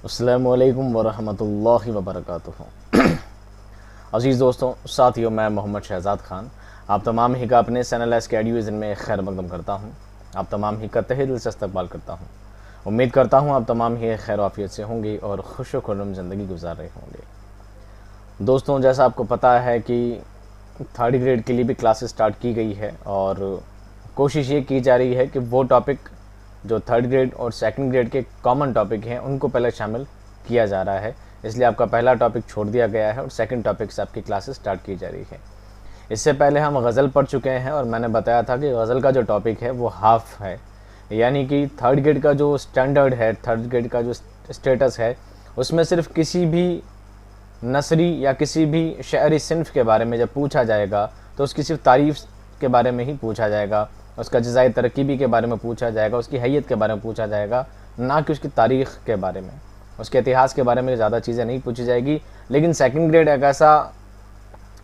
अस्सलामुअलैकुम वरहमतुल्लाहि वबरकातुहू। अज़ीज़ दोस्तों, साथियों, मैं मोहम्मद शहज़ाद ख़ान आप तमाम ही का अपने चैनल स्टडीज़ में खैर मकदम करता हूँ। आप तमाम ही का तहे दिल से इस्तक़बाल करता हूँ। उम्मीद करता हूँ आप तमाम ही खैर आफ़ियत से होंगे और खुश व खुर्रम ज़िंदगी गुजार रहे होंगे। दोस्तों, जैसा आपको पता है कि थर्ड ग्रेड के लिए भी क्लासेस स्टार्ट की गई है और कोशिश ये की जा रही है कि वो टॉपिक जो थर्ड ग्रेड और सेकंड ग्रेड के कॉमन टॉपिक हैं उनको पहले शामिल किया जा रहा है। इसलिए आपका पहला टॉपिक छोड़ दिया गया है और सेकंड टॉपिक से आपकी क्लासेस स्टार्ट की जा रही है। इससे पहले हम गज़ल पढ़ चुके हैं और मैंने बताया था कि गज़ल का जो टॉपिक है वो हाफ़ है, यानी कि थर्ड ग्रेड का जो स्टैंडर्ड है, थर्ड ग्रेड का जो स्टेटस है, उसमें सिर्फ किसी भी नसरी या किसी भी शअरी सिन्फ़ के बारे में जब पूछा जाएगा तो उसकी सिर्फ तारीफ़ के बारे में ही पूछा जाएगा, उसका जज़ाए तरकीबी के बारे में पूछा जाएगा, उसकी हैयत के बारे में पूछा जाएगा, ना कि उसकी तारीख़ के बारे में, उसके इतिहास के बारे में ज़्यादा चीज़ें नहीं पूछी जाएगी। लेकिन सेकंड ग्रेड एक ऐसा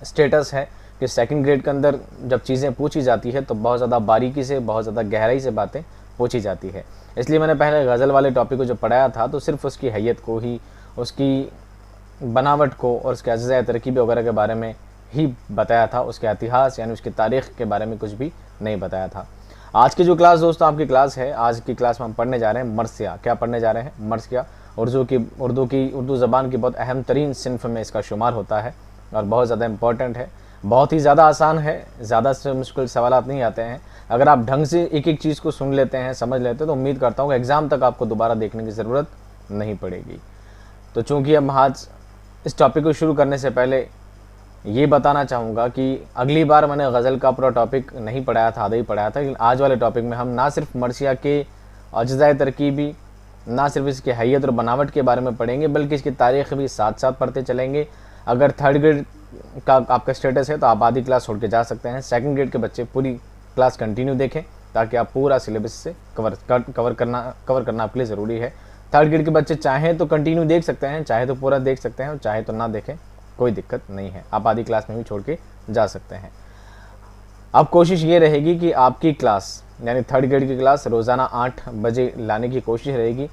स्टेटस है कि सेकंड ग्रेड के अंदर जब चीज़ें पूछी जाती है तो बहुत ज़्यादा बारीकी से, बहुत ज़्यादा गहराई से बातें पूछी जाती है। इसलिए मैंने पहले गज़ल वाले टॉपिक को जो पढ़ाया था तो सिर्फ उसकी हैयत को ही, उसकी बनावट को और उसके जज़ाए तरकीबी वगैरह के बारे में ही बताया था, उसके इतिहास यानी उसकी तारीख़ के बारे में कुछ भी नहीं बताया था। आज की जो क्लास दोस्तों आपकी क्लास है, आज की क्लास में हम पढ़ने जा रहे हैं मरसिया। क्या पढ़ने जा रहे हैं? मरसिया। उर्दू ज़बान की बहुत अहम तरीन सिन्फ में इसका शुमार होता है और बहुत ज़्यादा इम्पॉर्टेंट है, बहुत ही ज़्यादा आसान है, ज़्यादा से मुश्किल सवाल नहीं आते हैं। अगर आप ढंग से एक एक चीज़ को सुन लेते हैं, समझ लेते हैं तो उम्मीद करता हूँ कि एग्ज़ाम तक आपको दोबारा देखने की ज़रूरत नहीं पड़ेगी। तो चूँकि हम आज इस टॉपिक को शुरू करने से पहले ये बताना चाहूँगा कि अगली बार मैंने गज़ल का पूरा टॉपिक नहीं पढ़ाया था, आधा ही पढ़ाया था, लेकिन आज वाले टॉपिक में हम ना सिर्फ मरसिया के अज्ज़ाए तरकीबी, ना सिर्फ इसकी हैयत और बनावट के बारे में पढ़ेंगे बल्कि इसकी तारीख़ भी साथ साथ पढ़ते चलेंगे। अगर थर्ड ग्रेड का आपका स्टेटस है तो आप आधी क्लास छोड़ के जा सकते हैं। सेकंड ग्रेड के बच्चे पूरी क्लास कंटिन्यू देखें ताकि आप पूरा सिलेबस से कवर करना आपके लिए ज़रूरी है। थर्ड ग्रेड के बच्चे चाहें तो कंटिन्यू देख सकते हैं, चाहे तो पूरा देख सकते हैं और चाहे तो ना देखें, कोई दिक्कत नहीं है, आप आधी क्लास में भी छोड़ के जा सकते हैं। अब कोशिश ये रहेगी कि आपकी क्लास यानी थर्ड ग्रेड की क्लास रोज़ाना 8 बजे लाने की कोशिश रहेगी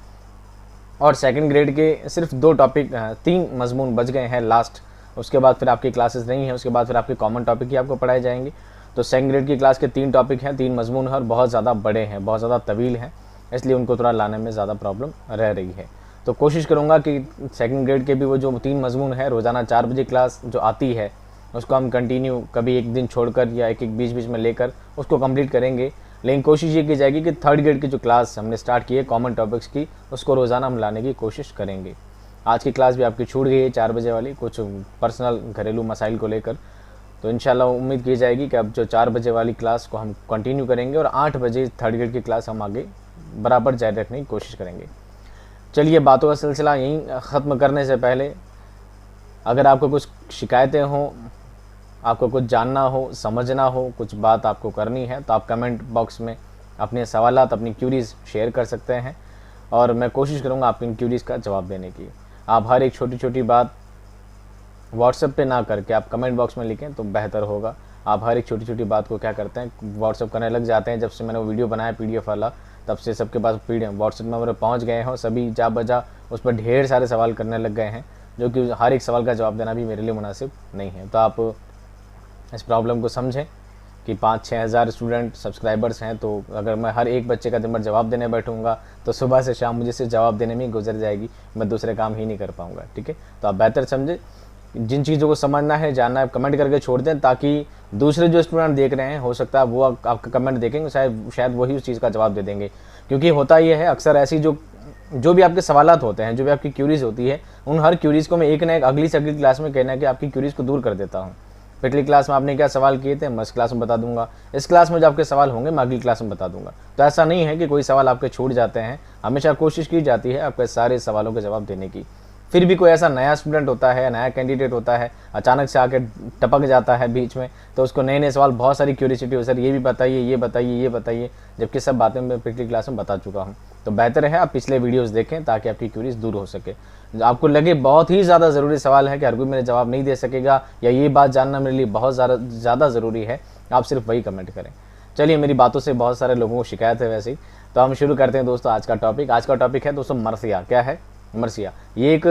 और सेकंड ग्रेड के सिर्फ 2 टॉपिक, 3 मजमून बच गए हैं लास्ट, उसके बाद फिर आपकी क्लासेस नहीं है, उसके बाद फिर आपके कॉमन टॉपिक ही आपको पढ़ाए जाएंगे। तो सेकंड ग्रेड की क्लास के 3 टॉपिक हैं, 3 मजमून हैं और बहुत ज़्यादा बड़े हैं, बहुत ज़्यादा तवील हैं, इसलिए उनको थोड़ा लाने में ज़्यादा प्रॉब्लम रह रही है। तो कोशिश करूँगा कि सेकंड ग्रेड के भी वो जो 3 मजमून है रोज़ाना 4 बजे क्लास जो आती है उसको हम कंटिन्यू कभी एक दिन छोड़कर या एक बीच बीच में लेकर उसको कंप्लीट करेंगे। लेकिन कोशिश ये की जाएगी कि थर्ड ग्रेड की जो क्लास हमने स्टार्ट की है कॉमन टॉपिक्स की, उसको रोज़ाना हम लाने की कोशिश करेंगे। आज की क्लास भी आपकी छूट गई है 4 बजे वाली, कुछ पर्सनल घरेलू मसाइल को लेकर, तो इंशाल्लाह उम्मीद की जाएगी कि अब जो 4 बजे वाली क्लास को हम कंटिन्यू करेंगे और 8 बजे थर्ड ग्रेड की क्लास हम आगे बराबर जारी रखने की कोशिश करेंगे। चलिए, बातों का सिलसिला यहीं ख़त्म करने से पहले अगर आपको कुछ शिकायतें हों, आपको कुछ जानना हो, समझना हो, कुछ बात आपको करनी है तो आप कमेंट बॉक्स में अपने सवालात, अपनी क्यूरीज़ शेयर कर सकते हैं और मैं कोशिश करूँगा आपकी इन क्यूरीज़ का जवाब देने की। आप हर एक छोटी छोटी बात व्हाट्सएप पे ना करके आप कमेंट बॉक्स में लिखें तो बेहतर होगा। आप हर एक छोटी छोटी बात को क्या करते हैं, व्हाट्सएप करने लग जाते हैं। जब से मैंने वो वीडियो बनाया PDF वाला, तब से सबके पास व्हाट्सएप में मेरे पहुंच गए हैं, सभी जा बजा उस पर ढेर सारे सवाल करने लग गए हैं, जो कि हर एक सवाल का जवाब देना भी मेरे लिए मुनासिब नहीं है। तो आप इस प्रॉब्लम को समझें कि 5-6 हज़ार स्टूडेंट सब्सक्राइबर्स हैं, तो अगर मैं हर एक बच्चे का दिन भर जवाब देने बैठूंगा तो सुबह से शाम मुझे सिर्फ जवाब देने में ही गुजर जाएगी, मैं दूसरे काम ही नहीं कर पाऊँगा। ठीक है, तो आप बेहतर समझें, जिन चीज़ों को समझना है, जानना है, कमेंट करके छोड़ दें ताकि दूसरे जो स्टूडेंट देख रहे हैं हो सकता है वो आपका कमेंट देखेंगे, शायद वही उस चीज़ का जवाब दे देंगे। क्योंकि होता ये है अक्सर ऐसी जो भी आपके सवालात होते हैं, जो भी आपकी क्यूरीज़ होती है, उन हर क्यूरीज़ को मैं एक ना एक अगली से अगली क्लास में कहना है कि आपकी क्यूरीज़ को दूर कर देता हूँ। पिछली क्लास में आपने क्या सवाल किए थे मैं इस क्लास में बता दूंगा, इस क्लास में जो आपके सवाल होंगे मैं अगली क्लास में बता दूंगा। तो ऐसा नहीं है कि कोई सवाल आपके छूट जाते हैं, हमेशा कोशिश की जाती है आपके सारे सवालों के जवाब देने की। फिर भी कोई ऐसा नया स्टूडेंट होता है, नया कैंडिडेट होता है, अचानक से आके टपक जाता है बीच में, तो उसको नए नए सवाल, बहुत सारी क्यूरियोसिटी हो, सर ये भी बताइए, ये बताइए, ये बताइए, जबकि सब बातें मैं पिछली क्लास में बता चुका हूँ। तो बेहतर है आप पिछले वीडियोस देखें ताकि आपकी क्यूरीज दूर हो सके। आपको लगे बहुत ही ज़्यादा ज़रूरी सवाल है कि हर कोई मेरे जवाब नहीं दे सकेगा या ये बात जानना मेरे लिए बहुत ज़्यादा ज़रूरी है, आप सिर्फ वही कमेंट करें। चलिए, मेरी बातों से बहुत सारे लोगों को शिकायत है वैसे ही, तो हम शुरू करते हैं दोस्तों आज का टॉपिक। आज का टॉपिक है दोस्तों मरसिया। क्या है? मरसिया ये एक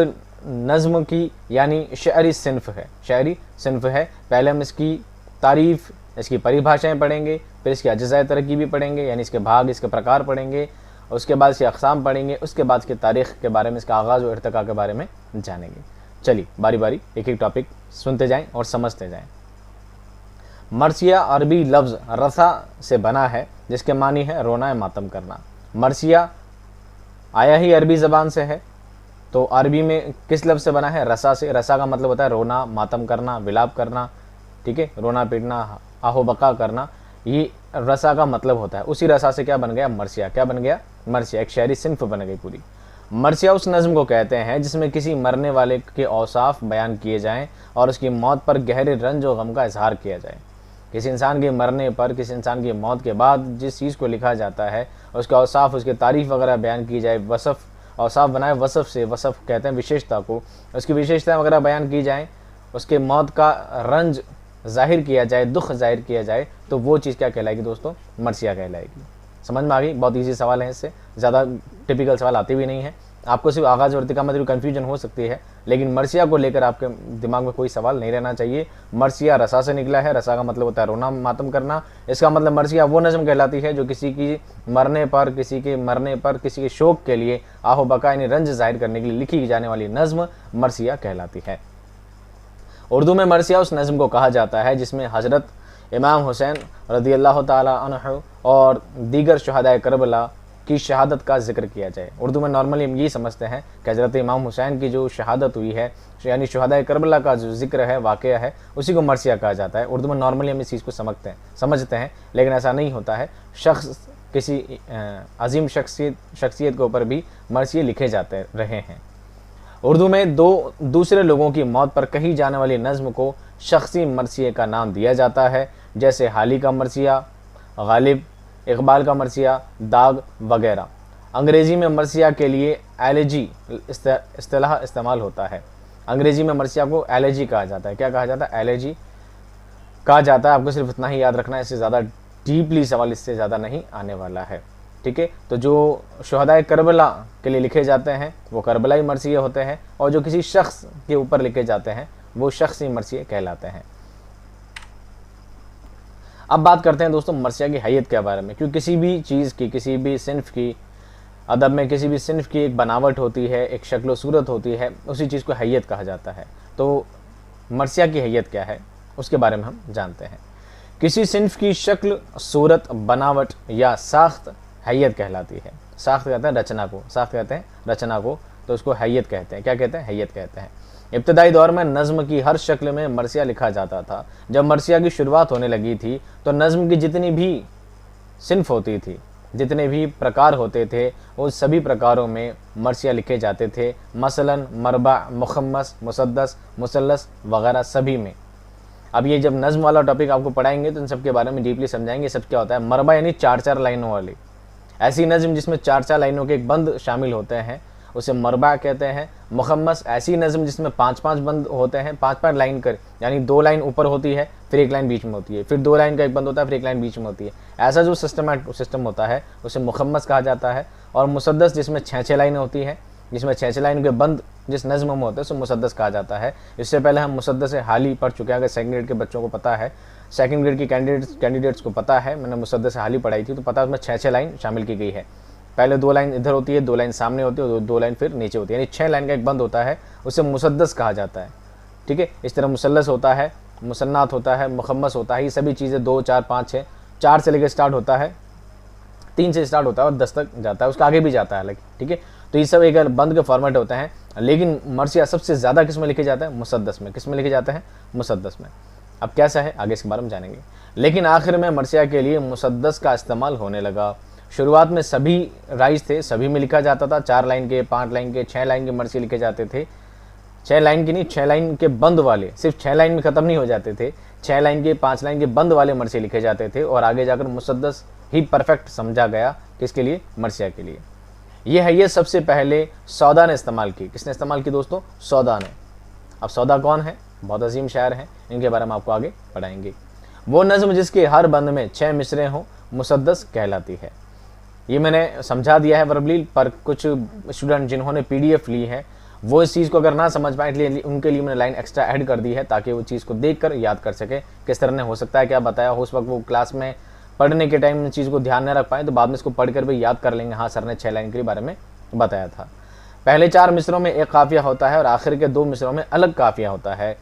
नज़्म की यानी शायरी सिन्फ है, शायरी सिन्फ है। पहले हम इसकी तारीफ़, इसकी परिभाषाएं पढ़ेंगे, फिर इसकी अज्ज़ाए तरकीबी पढ़ेंगे यानी इसके भाग, इसके प्रकार पढ़ेंगे, उसके बाद इसकी अक़साम पढ़ेंगे, उसके बाद इसकी तारीख़ के बारे में, इसका आगाज़ और इर्तिक़ा के बारे में जानेंगे। चलिए बारी बारी एक एक टॉपिक सुनते जाएं और समझते जाएं। मरसिया अरबी लफ्ज़ रसा से बना है जिसके मानी है रोना मातम करना। मरसिया आया ही अरबी ज़बान से है, तो अरबी में किस लफ्ज़ से बना है? रसा से। रसा का मतलब होता है रोना, मातम करना, विलाप करना, ठीक है, रोना पीटना, आहो बका करना, ये रसा का मतलब होता है। उसी रसा से क्या बन गया? मरसिया। क्या बन गया? मरसिया, एक शायरी सिन्फ बन गई पूरी। मरसिया उस नज़्म को कहते हैं जिसमें किसी मरने वाले के औसाफ बयान किए जाएं और उसकी मौत पर गहरे रंज और गम का इजहार किया जाए। किसी इंसान के मरने पर, किसी इंसान की मौत के बाद जिस चीज़ को लिखा जाता है उसके औसाफ, उसकी तारीफ़ वगैरह बयान की जाए, वसफ़, औसाफ बनाए वसफ़ से, वसफ़ कहते हैं विशेषता को, उसकी विशेषताएँ वगैरह बयान की जाएँ, उसके मौत का रंज ज़ाहिर किया जाए, दुख ज़ाहिर किया जाए, तो वो चीज़ क्या कहलाएगी दोस्तों? मरसिया कहलाएगी। समझ में आ गई? बहुत ईजी सवाल है, इससे ज़्यादा टिपिकल सवाल आते भी नहीं है। आपको सिर्फ आगाज़ और इर्तिक़ा में थोड़ी कन्फ्यूजन हो सकती है, लेकिन मरसिया को लेकर आपके दिमाग में कोई सवाल नहीं रहना चाहिए। मरसिया रसा से निकला है, रसा का मतलब होता है रोना मातम करना। इसका मतलब मरसिया वो नज़्म कहलाती है जो किसी की मरने पर, किसी के मरने पर, किसी के शोक के लिए आहो बका यानी रंज ज़ाहिर करने के लिए लिखी जाने वाली नज़्म मरसिया कहलाती है। उर्दू में मरसिया उस नज़्म को कहा जाता है जिसमें हज़रत इमाम हुसैन रज़ियल्लाहु ताला अन्हु और दीगर शुहदाए करबला की शहादत का जिक्र किया जाए। उर्दू में नॉर्मली हम यही समझते हैं कि हज़रत इमाम हुसैन की जो शहादत हुई है यानी शुहदाए करबला का जो जिक्र है, वाक़या है, उसी को मरसिया कहा जाता है। उर्दू में नॉर्मली हम इस चीज़ को समझते हैं, लेकिन ऐसा नहीं होता है। शख्स, किसी अजीम शख्सियत के ऊपर भी मरसिये लिखे जाते रहे हैं। उर्दू में दो दूसरे लोगों की मौत पर कही जाने वाली नज़्म को शख्सी मरसिये का नाम दिया जाता है, जैसे हाली का मरसिया, गालिब, इकबाल का मरसिया, दाग वगैरह। अंग्रेज़ी में मरसिया के लिए एलेजी इस्तिलाह इस्तेमाल होता है। अंग्रेज़ी में मरसिया को एलेजी कहा जाता है। क्या कहा जाता है? एलेजी कहा जाता है। आपको सिर्फ इतना ही याद रखना है, इससे ज़्यादा डीपली सवाल इससे ज़्यादा नहीं आने वाला है, ठीक है। तो जो शुहदाए करबला के लिए लिखे जाते हैं वो करबलाई मरसिये होते हैं, और जो किसी शख्स के ऊपर लिखे जाते हैं वो शख्सी मरसिये कहलाते हैं। अब बात करते हैं दोस्तों मरसिया की हैयत के बारे में, क्योंकि किसी भी चीज़ की, किसी भी सिन्फ की, अदब में किसी भी सिन्फ की एक बनावट होती है, एक शक्ल सूरत होती है, उसी चीज़ को हैयत कहा जाता है। तो मरसिया की हैयत क्या है उसके बारे में हम जानते हैं। किसी सिन्फ की शक्ल, सूरत, बनावट या साख्त हैयत कहलाती है। साख्त कहते हैं रचना को, साख्त कहते हैं रचना को, तो उसको हैयत कहते हैं। क्या कहते हैं? हैयत कहते हैं। इब्तदाई दौर में नज़्म की हर शक्ल में मरसिया लिखा जाता था। जब मरसिया की शुरुआत होने लगी थी तो नज़्म की जितनी भी सिन्फ होती थी, जितने भी प्रकार होते थे, उन सभी प्रकारों में मरसिया लिखे जाते थे। मसलन मरबा, मुखम्मस, मुसद्दस, मुसल्लस वगैरह सभी में। अब ये जब नज़्म वाला टॉपिक आपको पढ़ाएंगे तो इन सब के बारे में डीपली समझाएंगे। सब क्या होता है? मरबा यानी 4-4 लाइनों वाली ऐसी नज़्म जिसमें 4-4 लाइनों के एक बंद शामिल होते हैं, उसे मरबा कहते हैं। मुखम्मस ऐसी नज़्म जिसमें 5-5 बंद होते हैं, 5-5 लाइन कर, यानी 2 लाइन ऊपर होती है, फिर 1 लाइन बीच में होती है, फिर 2 लाइन का एक बंद होता है, फिर 1 लाइन बीच में होती है। ऐसा जो सिस्टम होता है उसे मुखम्मस कहा जाता है। और मुसद्दस जिसमें 6-6 लाइनें होती हैं, जिसमें 6-6 लाइन के बंद जिस नज़्म में होते हैं उसे मुसद्दस कहा जाता है। इससे पहले हम मुसद्दस हाली पढ़ चुके हैं, अगर सेकंड ग्रेड के बच्चों को पता है, सेकंड ग्रेड की कैंडिडेट्स को पता है, मैंने मुसद्दस हाली पढ़ाई थी तो पता है उसमें 6-6 लाइन शामिल की गई है। पहले 2 लाइन इधर होती है, 2 लाइन सामने होती है और 2 लाइन फिर नीचे होती है, यानी 6 लाइन का एक बंद होता है, उसे मुसद्दस कहा जाता है, ठीक है। इस तरह मुसल्लस होता है, मुसन्नात होता है, मुखम्मस होता है, ये सभी चीज़ें 2, 4, 5, 6, 4 से लेकर स्टार्ट होता है, 3 से स्टार्ट होता है और 10 तक जाता है, उसका आगे भी जाता है अलग, ठीक है। तो ये सब एक बंद के फॉर्मेट होते हैं, लेकिन मरसिया सबसे ज़्यादा किस में लिखे जाता है? मुसद्दस में। किस में लिखे जाते हैं? मुसद्दस में। अब कैसा है आगे इसके बारे में जानेंगे, लेकिन आखिर में मरसिया के लिए मुसद्दस का इस्तेमाल होने लगा। शुरुआत में सभी राइज थे, सभी में लिखा जाता था। 4 लाइन के, 5 लाइन के, 6 लाइन के मरसिये लिखे जाते थे। 6 लाइन के नहीं, 6 लाइन के बंद वाले, सिर्फ 6 लाइन में ख़त्म नहीं हो जाते थे, 6 लाइन के, 5 लाइन के बंद वाले मरसिये लिखे जाते थे। और आगे जाकर मुसद्दस ही परफेक्ट समझा गया किसके लिए? मरसिया के लिए। ये है, ये सबसे पहले सौदा ने इस्तेमाल की। किसने इस्तेमाल की दोस्तों? सौदा ने। अब सौदा कौन है? बहुत अजीम शायर हैं, इनके बारे में आपको आगे पढ़ाएंगे। वो नज़्म जिसके हर बंद में 6 मिसरे हों मुसद्दस कहलाती है। ये मैंने समझा दिया है वर्बली, पर कुछ स्टूडेंट जिन्होंने PDF ली है वो इस चीज़ को अगर ना समझ पाए, इसलिए उनके लिए मैंने लाइन एक्स्ट्रा ऐड कर दी है ताकि वो चीज़ को देखकर याद कर सके किस तरह ने हो सकता है क्या बताया हो उस वक्त वो क्लास में पढ़ने के टाइम चीज़ को ध्यान न रख पाए तो बाद में इसको पढ़कर भी याद कर लेंगे, हाँ सर ने 6 लाइन के बारे में बताया था। पहले 4 मिसरों में एक काफिया होता है और आखिर के 2 मिसरों में अलग काफिया होता है।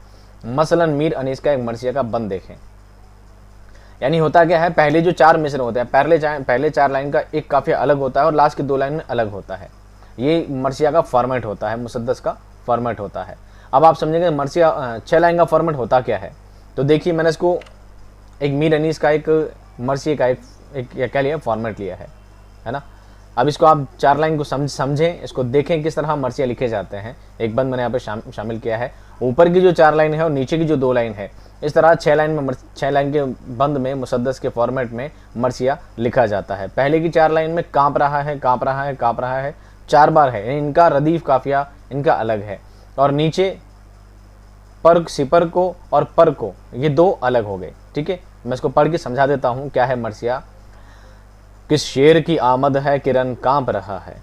मसलन मीर अनीस का एक मरसिया का बंद देखें। यानी होता क्या है, पहले जो 4 मिसरे होते हैं, पहले 4 लाइन का एक काफिया अलग होता है और लास्ट की 2 लाइन में अलग होता है। ये मरसिया का फॉर्मेट होता है, मुसद्दस का फॉर्मेट होता है। अब आप समझेंगे मरसिया 6 लाइन का फॉर्मेट होता क्या है। तो देखिए मैंने इसको एक मीर अनीस का एक मरसिया का एक क्या लिया फॉर्मेट लिया है ना। अब इसको आप 4 लाइन को समझें, इसको देखें किस तरह मरसिया लिखे जाते हैं। एक बंद मैंने यहाँ पे शामिल किया है, ऊपर की जो 4 लाइन है और नीचे की जो 2 लाइन है, इस तरह 6 लाइन के बंद में मुसद्दस के फॉर्मेट में मरसिया लिखा जाता है। पहले की 4 लाइन में कांप रहा है, कांप रहा है, कांप रहा है 4 बार है, इनका रदीफ काफिया इनका अलग है। और नीचे पर, सिपर को और पर को, ये 2 अलग हो गए। ठीक है, मैं इसको पढ़ के समझा देता हूँ क्या है मरसिया। किस शेर की आमद है किरण कांप रहा है,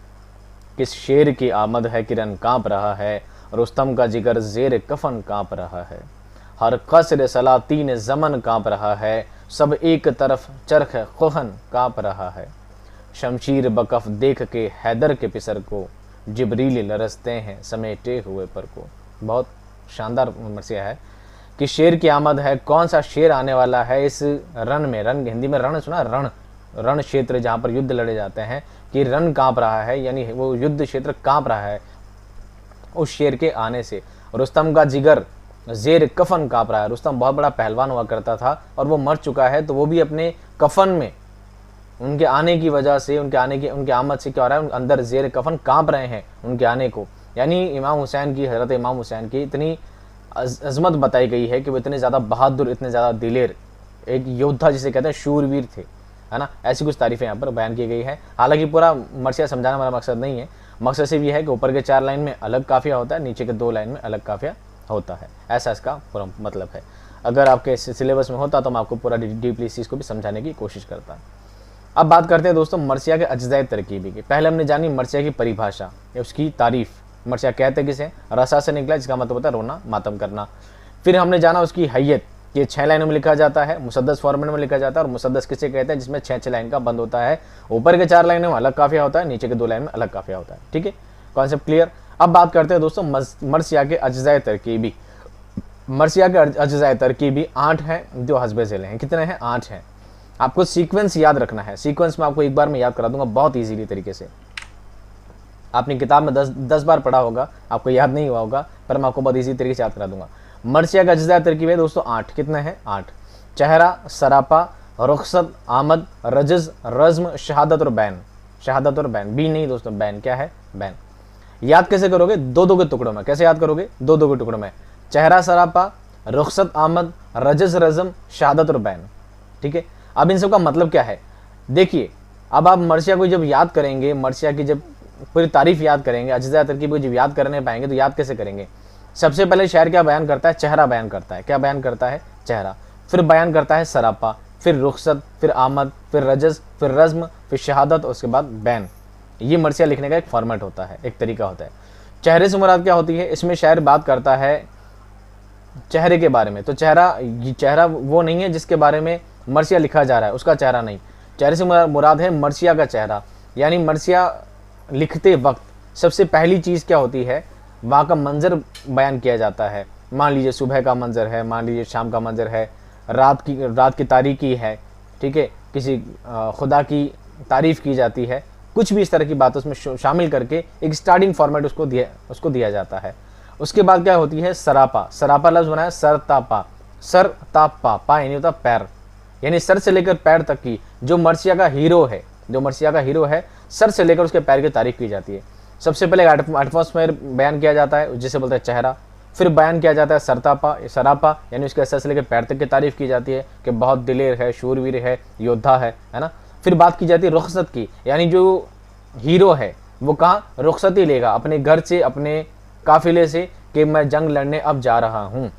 किस शेर की आमद है किरण कांप रहा है, रुस्तम का जिगर जेर कफन कांप रहा है, हर कसर सलातीन जमन कांप रहा है, सब एक तरफ चरख खुहन कांप रहा है, शमशीर बकफ देख के हैदर के पिसर को, जिब्रील लरसते हैं समेटे हुए पर को। बहुत शानदार मरसिया है कि शेर की आमद है, कौन सा शेर आने वाला है इस रण में। रण हिंदी में रण सुना, रण क्षेत्र जहाँ पर युद्ध लड़े जाते हैं, कि रण कांप रहा है, यानी वो युद्ध क्षेत्र कांप रहा है उस शेर के आने से। रुस्तम का जिगर जेर कफन कांप रहा है, रुस्तम बहुत बड़ा पहलवान हुआ करता था और वो मर चुका है, तो वो भी अपने कफन में उनके आने की वजह से, उनके आमद से क्या हो रहा है, अंदर जेर कफन कांप रहे हैं उनके आने को। यानी इमाम हुसैन की, हज़रत इमाम हुसैन की इतनी अजमत बताई गई है कि वो इतने ज़्यादा बहादुर, इतने ज़्यादा दिलेर एक योद्धा जिसे कहते हैं, शूरवीर थे, है ना। ऐसी कुछ तारीफें यहाँ पर बयान की गई है। हालांकि पूरा मरसिया समझाना हमारा मकसद नहीं है, मकसद सिर्फ ये है कि ऊपर के 4 लाइन में अलग काफिया होता है, नीचे के 2 लाइन में अलग काफिया होता है, ऐसा इसका पूरा मतलब है। अगर आपके सिलेबस में होता तो मैं आपको पूरा डीपली इस चीज़ को भी समझाने की कोशिश करता। अब बात करते हैं दोस्तों मरसिया के अज्जाए तरकीबी की। पहले हमने जानी मरसिया की परिभाषा, उसकी तारीफ। मरसिया कहते किसे, रसा से निकला, जिसका मतलब होता है रोना, मातम करना। फिर हमने जाना उसकी हैयत, ये 6 लाइनों में लिखा जाता है, मुसद्दस फॉर्मेट में लिखा जाता है। और मुसद्दस किसे कहते हैं, जिसमें 6 लाइन का बंद होता है, ऊपर के 4 लाइनों में अलग काफिया होता है, नीचे के 2 लाइन में अलग काफिया होता है। ठीक है, कॉन्सेप्ट क्लियर। अब बात करते हैं दोस्तों मरसिया के अज्जाए तरकीबी। मरसिया के अज्जाए तरकीबी 8 हैं जो हस्बे ज़िले हैं। कितने हैं, 8 हैं। आपको सीक्वेंस याद रखना है, सीक्वेंस में आपको एक बार मैं याद करा दूंगा बहुत इजीली तरीके से। आपने किताब में 10 बार पढ़ा होगा, आपको याद नहीं हुआ होगा, पर मैं आपको बहुत इजी तरीके से याद करा दूंगा। मरसिया का अज्जाए तरकीब है दोस्तों 8। कितने हैं, 8। चेहरा, सरापा, रुखसत, आमद, रजज, रज्म, शहादत और बैन। शहादत और बैन, बी नहीं दोस्तों, बैन। क्या है, बैन। याद कैसे करोगे, 2-2 के टुकड़ों में। कैसे याद करोगे, 2-2 के टुकड़ों में। चेहरा, सरापा, रुखसत, आमद, रजज, रज्म, शहादत और बैन। ठीक है, अब इन सब का मतलब क्या है देखिए। अब आप मरसिया को जब याद करेंगे, मरसिया की जब पूरी तारीफ याद करेंगे, अज्जाए तरकीब को जब याद करने पाएंगे तो याद कैसे करेंगे। सबसे पहले शायर क्या बयान करता है, चेहरा बयान करता है। क्या बयान करता है, चेहरा। फिर बयान करता है सरापा, फिर रुखसत, फिर आमद, फिर रजज, फिर रज्म, फिर शहादत, उसके बाद बैन। ये मरसिया लिखने का एक फॉर्मेट होता है, एक तरीका होता है। चेहरे से मुराद क्या होती है, इसमें शायर बात करता है चेहरे के बारे में। तो चेहरा वो नहीं है जिसके बारे में मरसिया लिखा जा रहा है, उसका चेहरा नहीं। चेहरे से मुराद है मरसिया का चेहरा। यानी मरसिया लिखते वक्त सबसे पहली चीज़ क्या होती है, वहाँ का मंजर बयान किया जाता है। मान लीजिए सुबह का मंजर है, मान लीजिए शाम का मंजर है, रात की तारीकी है, ठीक है, किसी खुदा की तारीफ़ की जाती है, कुछ भी इस तरह की बात उसमें शामिल करके एक स्टार्टिंग फॉर्मेट उसको दिया जाता है। उसके बाद क्या होती है, सरापा। सरापा लफ्ज़ बना है सर तापा, सर तापा, पा यानी होता पैर, यानी सर से लेकर पैर तक की जो मरसिया का हीरो है, सर से लेकर उसके पैर की तारीफ की जाती है। सबसे पहले एटमॉस्फेयर बयान किया जाता है जिसे बोलते हैं चेहरा। फिर बयान किया जाता है सरापा, यानी उसके सर से लेकर पैर तक की तारीफ की जाती है कि बहुत दिलेर है, शूरवीर है, योद्धा है ना। फिर बात की जाती है रुखसत की, यानी जो हीरो है वो कहाँ रुखसत ही लेगा, अपने घर से, अपने काफिले से, कि मैं जंग लड़ने अब जा रहा हूँ।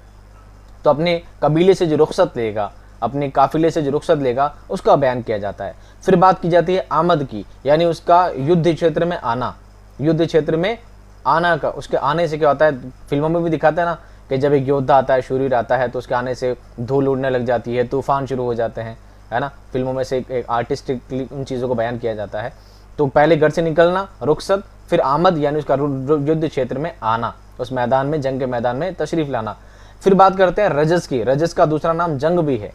तो अपने कबीले से जो रुखसत लेगा, अपने काफिले से जो रुखसत लेगा उसका बयान किया जाता है। फिर बात की जाती है आमद की, यानी उसका युद्ध क्षेत्र में आना। युद्ध क्षेत्र में आना का, उसके आने से क्या होता है, फिल्मों में भी दिखाता है ना कि जब एक योद्धा आता है, शूरवीर आता है, तो उसके आने से धूल उड़ने लग जाती है, तूफान शुरू हो जाते हैं, है ना। फिल्मों में से एक आर्टिस्टिकली उन चीज़ों को बयान किया जाता है। तो पहले घर से निकलना रुखसत, फिर आमद यानी उसका युद्ध क्षेत्र में आना, उस मैदान में, जंग के मैदान में तशरीफ लाना। फिर बात करते हैं रजस की। रजस का दूसरा नाम जंग भी है,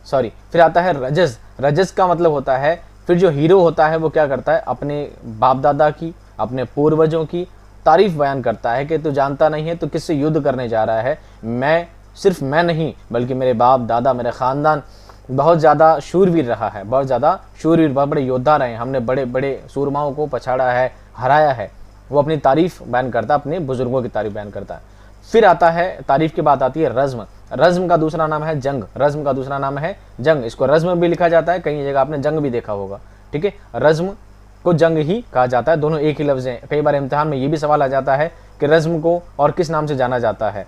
सॉरी। फिर आता है रजस। रजस का मतलब होता है, फिर जो हीरो होता है वो क्या करता है, अपने बाप दादा की, अपने पूर्वजों की तारीफ बयान करता है कि तू जानता नहीं है तो किससे युद्ध करने जा रहा है। सिर्फ मैं नहीं बल्कि मेरे बाप दादा, मेरे ख़ानदान बहुत ज़्यादा शूरवीर रहा है, बहुत ज़्यादा शूरवीर, बहुत बड़े योद्धा रहे हैं, हमने बड़े बड़े सूरमाओं को पछाड़ा है, हराया है। वो अपनी तारीफ बयान करता है, अपने बुजुर्गों की तारीफ बयान करता है। फिर आता है, तारीफ के बाद आती है रज़्म। रज़्म का दूसरा नाम है जंग। रज़्म का दूसरा नाम है जंग। इसको रज़्म भी लिखा जाता है, कई जगह आपने जंग भी देखा होगा, ठीक है। रज़्म को जंग ही कहा जाता है, दोनों एक ही लफ्ज़ हैं। कई बार इम्तिहान में ये भी सवाल आ जाता है कि रज़्म को और किस नाम से जाना जाता है,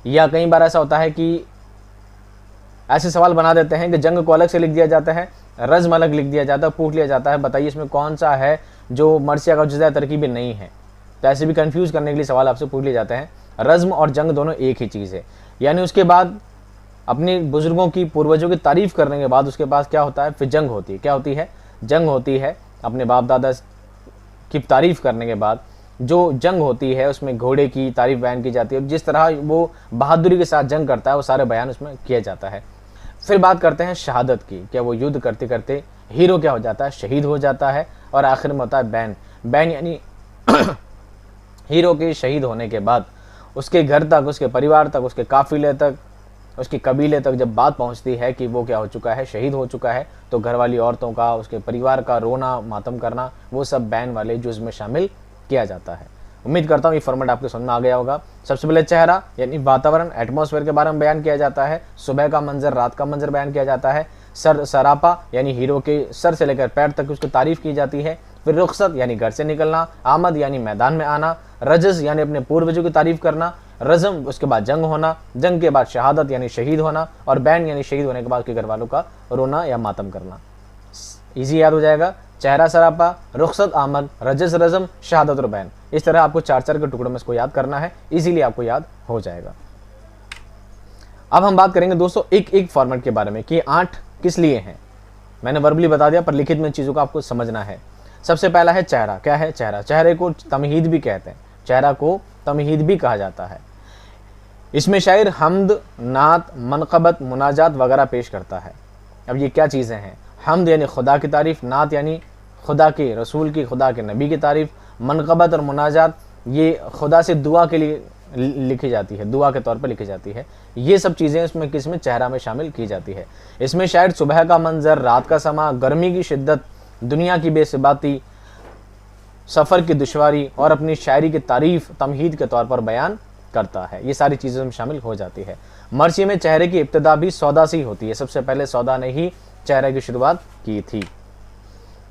या कई बार ऐसा होता है कि ऐसे सवाल बना देते हैं कि जंग को अलग से लिख दिया जाता है, रज़्म अलग लिख दिया जाता है, पूछ लिया जाता है बताइए इसमें कौन सा है जो मर्सिया का जुज़ा तरकीबी नहीं है। तो ऐसे भी कंफ्यूज करने के लिए सवाल आपसे पूछ लिए जाते हैं। रज़्म और जंग दोनों एक ही चीज़ है। यानी उसके बाद अपने बुजुर्गों की, पूर्वजों की तारीफ़ करने के बाद उसके पास क्या होता है, फिर जंग होती है। क्या होती है, जंग होती है। अपने बाप दादा की तारीफ़ करने के बाद जो जंग होती है उसमें घोड़े की तारीफ़ बयान की जाती है, और जिस तरह वो बहादुरी के साथ जंग करता है वो सारे बयान उसमें किया जाता है। फिर बात करते हैं शहादत की। क्या वो युद्ध करते करते हीरो क्या हो जाता है, शहीद हो जाता है। और आखिर में होता है बैन। बैन यानी हीरो के शहीद होने के बाद उसके घर तक, उसके परिवार तक, उसके काफिले तक, उसके कबीले तक जब बात पहुंचती है कि वो क्या हो चुका है, शहीद हो चुका है, तो घर वाली औरतों का, उसके परिवार का रोना, मातम करना, वो सब बैन वाले जुज़ में शामिल किया जाता है। उम्मीद करता हूँ ये फॉर्मेट आपके समझ में आ गया होगा। सबसे पहले चेहरा यानी वातावरण, एटमॉस्फेयर के बारे में बयान किया जाता है। सुबह का मंजर, रात का मंजर बयान किया जाता है। सरापा यानी हीरो के सर से लेकर पैर तक उसकी तारीफ की जाती है। फिर रुखसत यानी घर से निकलना। आमद यानी मैदान में आना। रजस यानी अपने पूर्वजों की तारीफ करना। रज़्म उसके बाद जंग होना। जंग के बाद शहादत यानी शहीद होना। और बैन यानी शहीद होने के बाद उसके घर वालों का रोना या मातम करना। इजी याद हो जाएगा। चेहरा सरापा, रुखसत आमद, रजस रज़्म, शहादत और बैन। इस तरह आपको 4-4 के टुकड़ों में इसको याद करना है, इजीली आपको याद हो जाएगा। अब हम बात करेंगे दोस्तों एक एक फॉर्मेट के बारे में कि 8 किस लिए हैं। मैंने वर्बली बता दिया, पर लिखित में चीज़ों को आपको समझना है। सबसे पहला है चेहरा। क्या है चेहरा? चेहरे को तमहीद भी कहते हैं, चेहरा को तमहीद भी कहा जाता है। इसमें शायर हमद, नात, मनक़बत, मुनाजात वगैरह पेश करता है। अब ये क्या चीज़ें हैं? हमद यानी खुदा की तारीफ़, नात यानी खुदा के रसूल की, खुदा के नबी की तारीफ़, मनक़बत और मुनाजात ये खुदा से दुआ के लिए लिखी जाती है, दुआ के तौर पर लिखी जाती है। ये सब चीज़ें इसमें किसमें चेहरा में शामिल की जाती है। इसमें शायर सुबह का मंजर, रात का समा, गर्मी की शिद्दत, दुनिया की बेसबाती, सफ़र की दुश्वारी और अपनी शायरी की तारीफ़ तमहीद के तौर पर बयान करता है। ये सारी चीज़ें में शामिल हो जाती है। मर्सी में चेहरे की इब्तिदा भी सौदा से ही होती है। सबसे पहले सौदा ने ही चेहरे की शुरुआत की थी।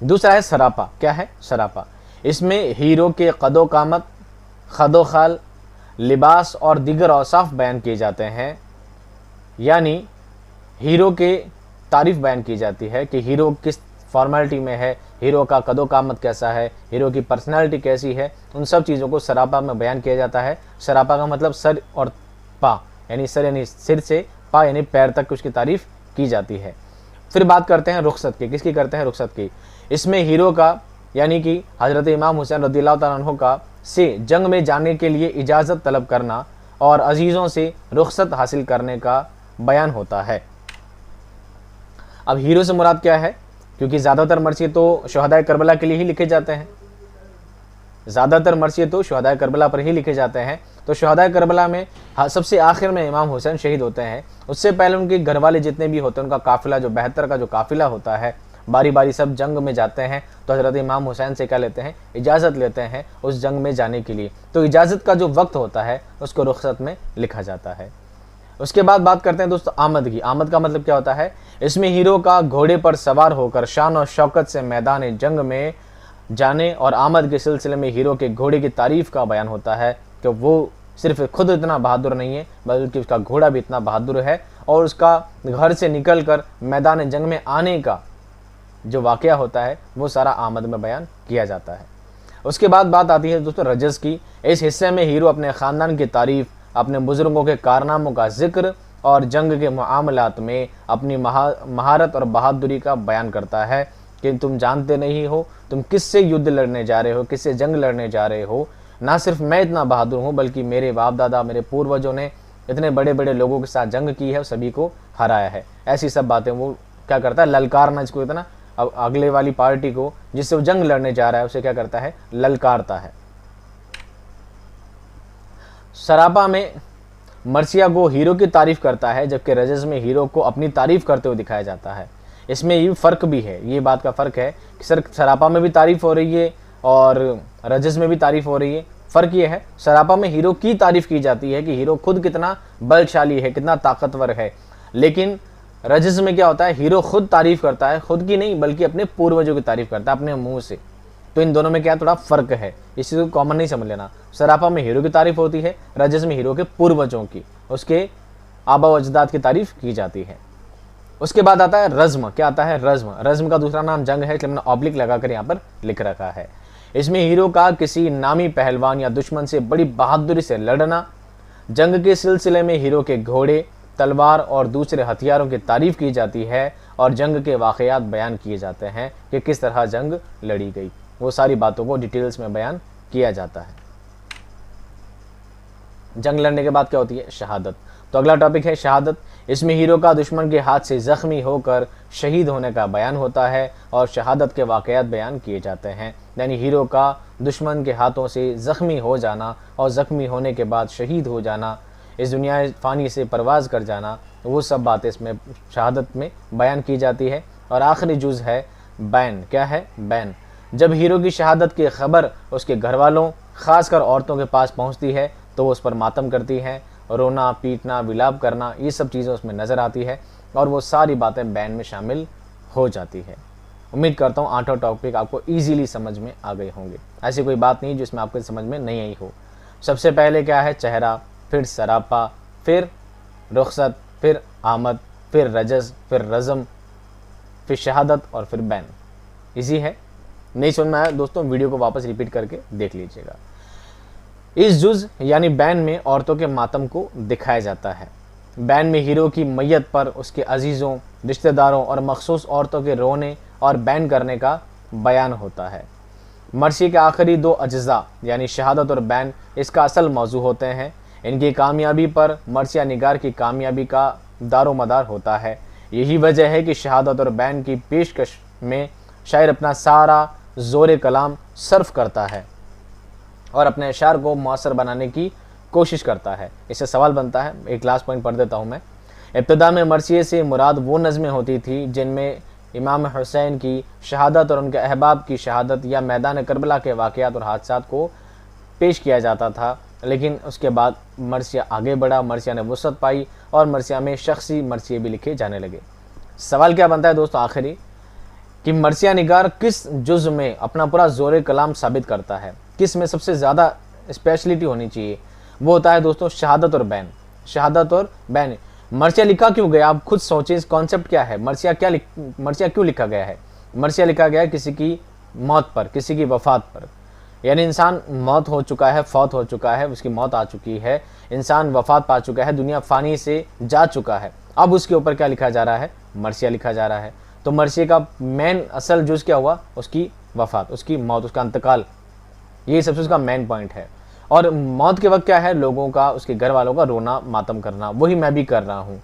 दूसरा है सरापा। क्या है सरापा? इसमें हीरो के कदो कामत, खदो खाल, लिबास और दीगर औसाफ बयान किए जाते हैं। यानी हीरो के तारीफ़ बयान की जाती है कि हीरो किस फॉर्मेलिटी में है, हीरो का कदो कामत कैसा है, हीरो की पर्सनालिटी कैसी है, उन सब चीज़ों को सरापा में बयान किया जाता है। सरापा का मतलब सर और पा, यानी सर यानी सिर से, पा यानी पैर तक उसकी तारीफ़ की जाती है। फिर बात करते हैं रुखसत की। किसकी करते हैं? रुखसत की। इसमें हीरो का यानी कि हज़रत इमाम हुसैन रज़ियल्लाहु तआला अन्हु का से जंग में जाने के लिए इजाज़त तलब करना और अजीज़ों से रुखसत हासिल करने का बयान होता है। अब हीरो से मुराद क्या है? क्योंकि ज़्यादातर मर्सिये तो शुहदाए करबला के लिए ही लिखे जाते हैं, ज़्यादातर मर्सिये तो शुहदाए करबला पर ही लिखे जाते हैं। तो शुहदाए करबला में सबसे आखिर में इमाम हुसैन शहीद होते हैं। उससे पहले उनके घर वाले जितने भी होते हैं, उनका काफ़िला जो 72 का जो काफ़िला होता है, बारी बारी सब जंग में जाते हैं। तो हज़रत इमाम हुसैन से क्या लेते हैं? इजाज़त लेते हैं उस जंग में जाने के लिए। तो इजाज़त का जो वक्त होता है उसको रुखसत में लिखा जाता है। उसके बाद बात करते हैं दोस्तों आमद की। आमद का मतलब क्या होता है? इसमें हीरो का घोड़े पर सवार होकर शान और शौकत से मैदान जंग में जाने और आमद के सिलसिले में हीरो के घोड़े की तारीफ़ का बयान होता है कि वो सिर्फ खुद इतना बहादुर नहीं है बल्कि उसका घोड़ा भी इतना बहादुर है, और उसका घर से निकलकर मैदान जंग में आने का जो वाकया होता है वो सारा आमद में बयान किया जाता है। उसके बाद बात आती है दोस्तों रजस की। इस हिस्से में हीरो अपने ख़ानदान की तारीफ, अपने बुजुर्गों के कारनामों का जिक्र और जंग के मामलात में अपनी महारत और बहादुरी का बयान करता है कि तुम जानते नहीं हो तुम किससे युद्ध लड़ने जा रहे हो, किससे जंग लड़ने जा रहे हो। ना सिर्फ मैं इतना बहादुर हूँ बल्कि मेरे बाप दादा, मेरे पूर्वजों ने इतने बड़े बड़े लोगों के साथ जंग की है और सभी को हराया है। ऐसी सब बातें वो क्या करता है, ललकारना, इसको इतना अब अगले वाली पार्टी को जिससे वो जंग लड़ने जा रहा है उसे क्या करता है, ललकारता है। सरापा में मर्सिया को हीरो की तारीफ करता है, जबकि रजस में हीरो को अपनी तारीफ करते हुए दिखाया जाता है। इसमें ये फ़र्क भी है, ये बात का फ़र्क है कि सरापा में भी तारीफ हो रही है और रजस में भी तारीफ हो रही है। फ़र्क ये है, सरापा में हीरो की तारीफ की जाती है कि हीरो खुद कितना बलशाली है, कितना ताकतवर है, लेकिन रजस में क्या होता है, हीरो खुद तारीफ करता है, खुद की नहीं बल्कि अपने पूर्वजों की तारीफ करता है अपने मुंह से। तो इन दोनों में क्या थोड़ा फ़र्क है, इस चीज़ को कॉमन नहीं समझ लेना। सरापा में हीरो की तारीफ होती है, रजस में हीरो के पूर्वजों की, उसके आबा व अजदाद की तारीफ की जाती है। उसके बाद आता है रज़्म। क्या आता है, रज़्म। रज़्म का दूसरा नाम जंग है, इसलिए मैंने ऑब्लिक लगाकर यहाँ पर लिख रखा है। इसमें हीरो का किसी नामी पहलवान या दुश्मन से बड़ी बहादुरी से लड़ना, जंग के सिलसिले में हीरो के घोड़े, तलवार और दूसरे हथियारों की तारीफ की जाती है और जंग के वाक़यात बयान किए जाते हैं कि किस तरह जंग लड़ी गई। वो सारी बातों को डिटेल्स में बयान किया जाता है। जंग लड़ने के बाद क्या होती है, शहादत। तो अगला टॉपिक है शहादत। इसमें हीरो का दुश्मन के हाथ से ज़ख्मी होकर शहीद होने का बयान होता है और शहादत के वाक़यात बयान किए जाते हैं। यानी हीरो का दुश्मन के हाथों से ज़ख्मी हो जाना और ज़ख्मी होने के बाद शहीद हो जाना, इस दुनिया फ़ानी से परवाज़ कर जाना, वो सब बातें इसमें शहादत में बयान की जाती है। और आखिरी जुज़ है बैन। क्या है, बैन। जब हीरो की शहादत की खबर उसके घर वालों, ख़ासकर औरतों के पास पहुंचती है तो वो उस पर मातम करती हैं, रोना, पीटना, विलाप करना, ये सब चीज़ें उसमें नज़र आती है और वो सारी बातें बैन में शामिल हो जाती है। उम्मीद करता हूँ 8 टॉपिक आपको ईजीली समझ में आ गए होंगे। ऐसी कोई बात नहीं जिसमें आपको समझ में नहीं आई हो। सबसे पहले क्या है, चेहरा, फिर सरापा, फिर रुखसत, फिर आमद, फिर रजस, फिर रज़म, फिर शहादत और फिर बैन। इजी है, नहीं समझ में आया दोस्तों वीडियो को वापस रिपीट करके देख लीजिएगा। इस जुज़ यानी बैन में औरतों के मातम को दिखाया जाता है। बैन में हीरो की मैयत पर उसके अजीज़ों, रिश्तेदारों और मखसूस औरतों के रोने और बैन करने का बयान होता है। मर्सी के आखिरी 2 अज्जा यानी शहादत और बैन इसका असल मौजू होते हैं। इनकी कामयाबी पर मर्सिया निगार की कामयाबी का दारोमदार होता है। यही वजह है कि शहादत और बैन की पेशकश में शायर अपना सारा ज़ोर कलाम सर्फ करता है और अपने अशार को मौसर बनाने की कोशिश करता है। इससे सवाल बनता है, एक लास्ट पॉइंट पढ़ देता हूँ मैं। इब्तिदा में मर्सिये से मुराद वो नज़में होती थी जिनमें इमाम हुसैन की शहादत और उनके अहबाब की शहादत या मैदान करबला के वाक़यात और हादसात को पेश किया जाता था। लेकिन उसके बाद मर्सिया आगे बढ़ा, मर्सिया ने वुसअत पाई और मर्सिया में शख्सी मर्सिये भी लिखे जाने लगे। सवाल क्या बनता है दोस्तों आखिरी, कि मर्सिया निगार किस जुज़ में अपना पूरा ज़ोर कलाम साबित करता है, किस में सबसे ज़्यादा स्पेशलिटी होनी चाहिए, वो होता है दोस्तों शहादत और बैन। शहादत और बैन। मर्सिया लिखा क्यों गया, आप खुद सोचें इस कॉन्सेप्ट क्या है, मर्सिया क्यों लिखा गया है। मर्सिया लिखा गया है किसी की मौत पर, किसी की वफ़ात पर। यानी इंसान मौत हो चुका है, फौत हो चुका है, उसकी मौत आ चुकी है, इंसान वफ़ात पा चुका है, दुनिया फ़ानी से जा चुका है, अब उसके ऊपर क्या लिखा जा रहा है, मर्सिया लिखा जा रहा है। तो मर्सिया का मेन असल जुज़ क्या हुआ, उसकी वफ़ात, उसकी मौत, उसका इंतकाल, ये सबसे उसका मेन पॉइंट है। और मौत के वक्त क्या है, लोगों का, उसके घर वालों का रोना मातम करना, वही मैं भी कर रहा हूँ।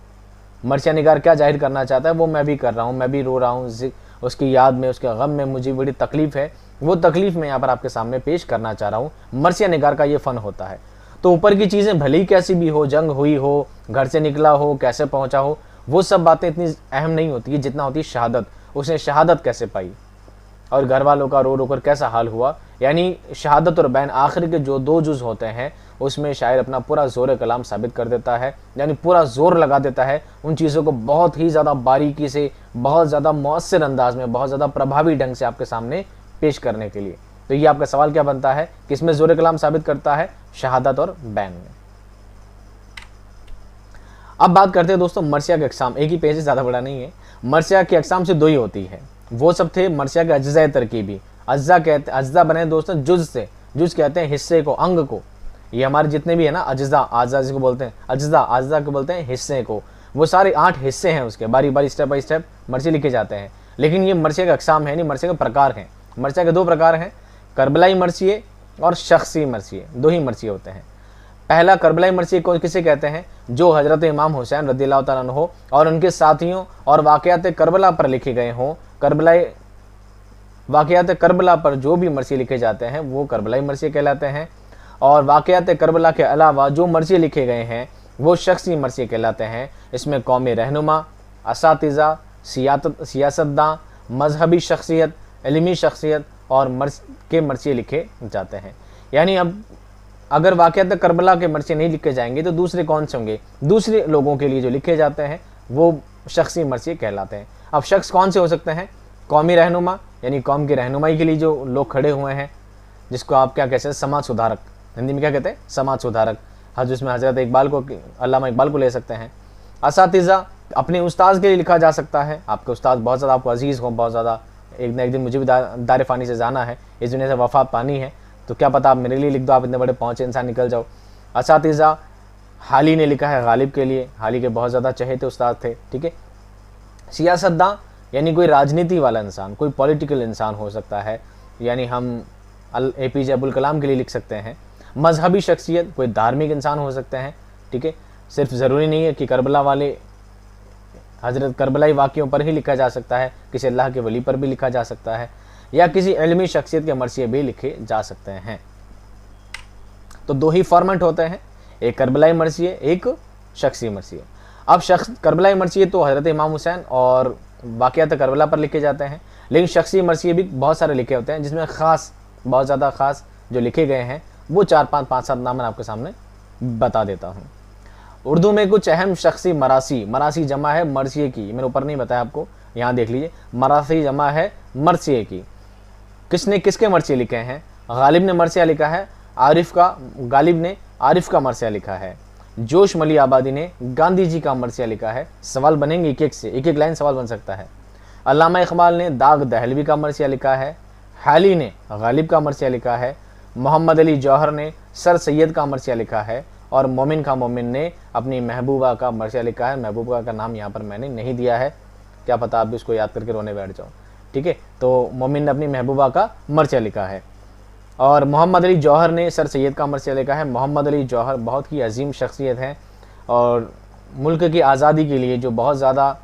मर्सिया निगार क्या जाहिर करना चाहता है, वो मैं भी कर रहा हूँ, मैं भी रो रहा हूँ, उसकी याद में, उसके गम में मुझे बड़ी तकलीफ़ है, वो तकलीफ़ मैं यहाँ पर आपके सामने पेश करना चाह रहा हूँ। मर्सिया निगार का ये फ़न होता है। तो ऊपर की चीज़ें भले ही कैसी भी हो, जंग हुई हो, घर से निकला हो, कैसे पहुँचा हो, वो सब बातें इतनी अहम नहीं होती है जितना होती है शहादत। उसने शहादत कैसे पाई और घर वालों का रो रो कर कैसा हाल हुआ। यानी शहादत और बैन आखिर के जो 2 जुज़ होते हैं उसमें शायर अपना पूरा ज़ोर कलाम साबित कर देता है, यानी पूरा ज़ोर लगा देता है उन चीज़ों को बहुत ही ज़्यादा बारीकी से, बहुत ज़्यादा मौसर अंदाज में, बहुत ज़्यादा प्रभावी ढंग से आपके सामने पेश करने के लिए। तो ये आपका सवाल क्या बनता है, किसमें ज़ोर कलाम साबित करता है, शहादत और बैन में। अब बात करते हैं दोस्तों मर्सिया के अक़साम। एक ही पेज है, ज़्यादा बड़ा नहीं है। मर्सिया के अक़साम से 2 ही होती है, वो सब थे मर्सिया के अज्ज़ा तरकीबी। अज्ज़ा कहते, अज्ज़ा बने दोस्तों जुज़ से, जुज़ कहते हैं हिस्से को, अंग को। ये हमारे जितने भी है ना अज्ज़ा, आज़ा जिसको बोलते हैं, अज्ज़ा, आज़ा को बोलते हैं हिस्से को। वो सारे 8 हिस्से हैं उसके, बारी बारी स्टेप बाई स्टेप मर्सिया लिखे जाते हैं। लेकिन ये मर्सिया के अक़साम है नहीं, मर्सिया के प्रकार हैं। मर्सिया के 2 प्रकार हैं, करबलाई मर्सिये और शख्सी मर्सिये। 2 ही मर्सिये होते हैं। पहला करबलाई मर्सिये को किसे कहते हैं? जो हज़रत इमाम हुसैन रज़ियल्लाहु तआला अन्हु और उनके साथियों और वाक़यात करबला पर लिखे गए हों। करबलाई वाक़यात करबला पर जो भी मर्सिये लिखे जाते हैं वो करबलाई मर्सिये कहलाते हैं। और वाक़यात करबला के अलावा जो मर्सिये लिखे गए हैं वो शख्सी मर्सिये कहलाते हैं। इसमें कौमी रहनुमा, असातिज़ा, सियासतदां, मजहबी शख्सियत, इल्मी शख्सियत और मर्सिये लिखे जाते हैं। यानी अब अगर वाक़यात करबला के मर्सिये नहीं लिखे जाएंगे तो दूसरे कौन से होंगे? दूसरे लोगों के लिए जो लिखे जाते हैं वो शख्सी मर्सिये कहलाते हैं। अब शख्स कौन से हो सकते हैं? कौमी रहनुमा, यानी कौम की रहनुमाई के लिए जो लोग खड़े हुए हैं, जिसको आप क्या कहते हैं? समाज सुधारक। हिंदी में क्या कहते हैं? समाज सुधारक। जिसमें हज़रत इकबाल को, अल्लामा इकबाल को ले सकते हैं। असातिज़ा, अपने उस्ताद के लिए लिखा जा सकता है। आपके उस्ताद बहुत ज़्यादा आपको अजीज़ हो, बहुत ज़्यादा, एक न एक दिन मुझे भी दार फ़ानी से जाना है, इस दुनिया से वफ़ा पानी है, तो क्या पता आप मेरे लिए लिख दो, आप इतने बड़े पहुँचे इंसान निकल जाओ। असातिज़ा, हाली ने लिखा है गालिब के लिए, हाली के बहुत ज़्यादा चहेते उस्ताद थे, ठीक है। सियासतदां, यानी कोई राजनीति वाला इंसान, कोई पॉलिटिकल इंसान हो सकता है, यानी हम APJ अब्दुल कलाम के लिए लिख सकते हैं। मजहबी शख्सियत, कोई धार्मिक इंसान हो सकते हैं, ठीक है। सिर्फ ज़रूरी नहीं है कि करबला वाले हज़रत करबलाई वाक़ियों पर ही लिखा जा सकता है, किसी अल्लाह के वली पर भी लिखा जा सकता है, या किसी इल्मी शख्सियत के मर्सिये भी लिखे जा सकते हैं। तो 2 ही फॉर्मेट होते हैं, एक करबलाई मर्सिये, एक शख्सी मर्सिये। अब करबलाई मर्सिये तो हज़रत इमाम हुसैन और वाक़यात करबला पर लिखे जाते हैं, लेकिन शख्सी मर्सिये भी बहुत सारे लिखे होते हैं, जिसमें ख़ास, बहुत ज़्यादा ख़ास जो लिखे गए हैं वो 4-5-5-7 नाम मैं आपके सामने बता देता हूँ। उर्दू में कुछ अहम शख्सी मरासी, मरासी जमा है मर्सिये की, मैंने ऊपर नहीं बताया आपको, यहाँ देख लीजिए, मरासी जमा है मर्सिये की। किसने किसके मर्सिये लिखे हैं? गालिब ने मर्सिया लिखा है, गालिब ने आरिफ का मर्सिया लिखा है, जोश मली आबादी ने गांधी जी का मर्सिया लिखा है। सवाल बनेंगे एक एक से, एक एक लाइन सवाल बन सकता है। अल्लामा इकबाल ने दाग दहलवी का मर्सिया लिखा है, हाली ने गालिब का मर्सिया लिखा है, मोहम्मद अली जौहर ने सर सैयद का मर्सिया लिखा है, और मोमिन खां मोमिन ने अपनी महबूबा का मर्सिया लिखा है। महबूबा का नाम यहाँ पर मैंने नहीं दिया है, क्या पता आप भी उसको याद करके रोने बैठ जाओ, ठीक है। तो मोमिन ने अपनी महबूबा का मर्सिया लिखा है। और मोहम्मद अली जौहर ने सर सैयद का मर्सिया लिखा है। मोहम्मद अली जौहर बहुत ही अजीम शख्सियत है और मुल्क की आज़ादी के लिए जो बहुत ज़्यादा,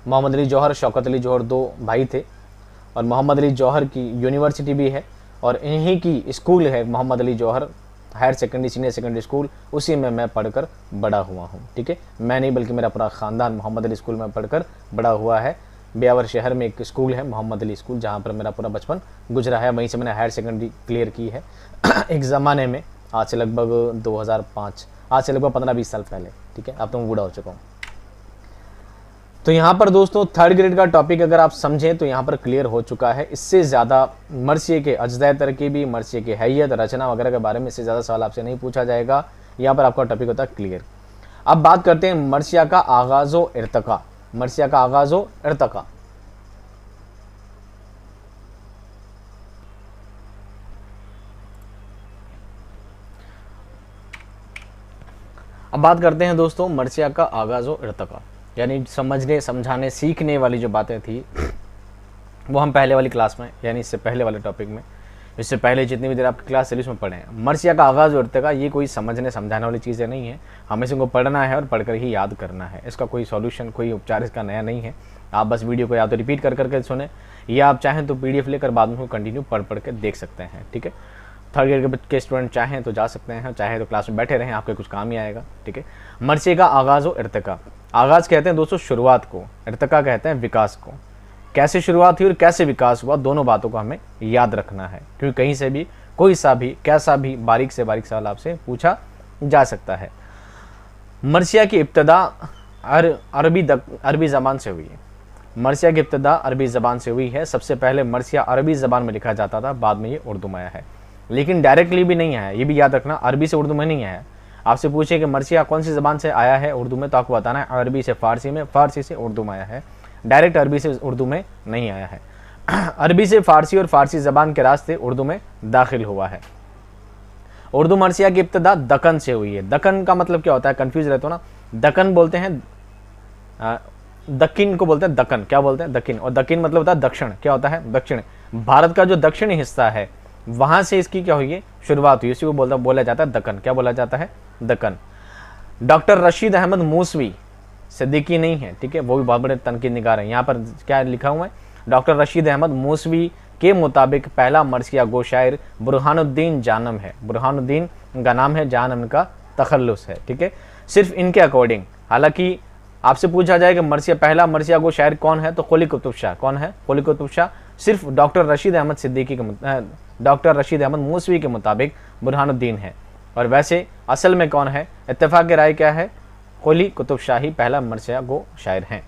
मोहम्मद अली जौहर, शौकत अली जौहर 2 भाई थे, और मोहम्मद अली जौहर की यूनिवर्सिटी भी है और इन्हीं की स्कूल है Mohammad Ali Jauhar higher secondary senior secondary school, उसी में मैं पढ़कर बड़ा हुआ हूँ, ठीक है। मैं नहीं बल्कि मेरा पूरा ख़ानदान मोहम्मद अली स्कूल में पढ़कर बड़ा हुआ है। ब्यावर शहर में एक स्कूल है मोहम्मद अली स्कूल, जहाँ पर मेरा पूरा बचपन गुजरा है, वहीं से मैंने हायर सेकेंडरी क्लियर की है एक ज़माने में, आज से लगभग 2005, आज से लगभग 15-20 साल पहले, ठीक है। अब तो मैं बूढ़ा हो चुका हूँ। तो यहाँ पर दोस्तों 3rd ग्रेड का टॉपिक अगर आप समझें तो यहाँ पर क्लियर हो चुका है। इससे ज़्यादा मर्सिये के अज्ज़ा तरकीबी, मर्सिये की हैयत, रचना वगैरह के बारे में इससे ज़्यादा सवाल आपसे नहीं पूछा जाएगा। यहाँ पर आपका टॉपिक होता है क्लियर। अब बात करते हैं मर्सिया का आगाज़ व इर्तिका। मर्सिया का आगाज़ व इर्तिका। अब बात करते हैं दोस्तों मर्सिया का आगाज़ व इर्तिका, यानी समझने, समझाने, सीखने वाली जो बातें थी वो हम पहले वाली क्लास में, यानी इससे पहले वाले टॉपिक में, इससे पहले जितनी भी देर आपकी क्लास चली उसमें पढ़े हैं। मर्सिया का आगाज़ और इर्तिका ये कोई समझने समझाने वाली चीज़ें नहीं है, हमें इसको पढ़ना है और पढ़कर ही याद करना है। इसका कोई सॉल्यूशन, कोई उपचार इसका नया नहीं है। आप बस वीडियो को या तो रिपीट कर करके सुने, या आप चाहें तो PDF लेकर बाद में कंटिन्यू पढ़ के देख सकते हैं, ठीक है। 3rd ग्रेड के स्टूडेंट चाहें तो जा सकते हैं, चाहे तो क्लास में बैठे रहें, आपके कुछ काम ही आएगा, ठीक है। मर्सिया का आगाज़ व इर्तिका। आगाज़ कहते हैं दोस्तों शुरुआत को, इर्तिका कहते हैं विकास को। कैसे शुरुआत हुई और कैसे विकास हुआ, दोनों बातों को हमें याद रखना है, क्योंकि कहीं से भी कोई सा भी कैसा भी बारीक से बारीक सवाल आपसे पूछा जा सकता है। मर्सिया की इब्तदा अरबी ज़बान से हुई है। मर्सिया की इब्तदा अरबी ज़बान से हुई है। सबसे पहले मर्सिया अरबी ज़बान में लिखा जाता था, बाद में ये उर्दू में आया है, लेकिन डायरेक्टली भी नहीं आया, ये भी याद रखना, अरबी से उर्दू में नहीं आया। आपसे पूछे कि मरसिया कौन सी ज़बान से आया है उर्दू में, तो आपको बताना है अरबी से फ़ारसी में, फ़ारसी से उर्दू में आया है, डायरेक्ट अरबी से उर्दू में नहीं आया है। अरबी से फ़ारसी और फ़ारसी ज़बान के रास्ते उर्दू में दाखिल हुआ है। उर्दू मरसिया की इब्तिदा दक्कन से हुई है। दक्कन का मतलब क्या होता है, कंफ्यूज रहते हो ना। दक्कन बोलते हैं, दक्किन को बोलते हैं दक्कन, क्या बोलते हैं दक्किन, और दक्किन मतलब होता है दक्षिण, क्या होता है दक्षिण। भारत का जो दक्षिणी हिस्सा है वहां से इसकी क्या हुई है, शुरुआत हुई, इसी को बोला जाता है दक्कन। क्या बोला जाता है, दक्कन। डॉक्टर रशीद अहमद मूसवी, सिद्दीकी नहीं है, ठीक है, वो भी बहुत बड़े तनकीद निगार हैं। यहाँ पर क्या लिखा हुआ है, डॉक्टर रशीद अहमद मूसवी के मुताबिक पहला मरसिया गो शायर बुरहानुद्दीन जानम है। बुरहानुद्दीन का नाम है, जानम का तखल्लुस है, ठीक है, सिर्फ इनके अकॉर्डिंग। हालांकि आपसे पूछा जाए कि मरसिया पहला मरसिया गो शायर कौन है, तो कुली कुतुब शाह। कौन है, कुली कुतुब शाह। सिर्फ डॉक्टर रशीद अहमद सिद्दीकी के डॉक्टर रशीद अहमद मूसवी के मुताबिक बुरहानुद्दीन है। और वैसे असल में कौन है, इत्तेफाक राय क्या है, कुली कुतुब शाह ही पहला मरसिया गो शायर हैं।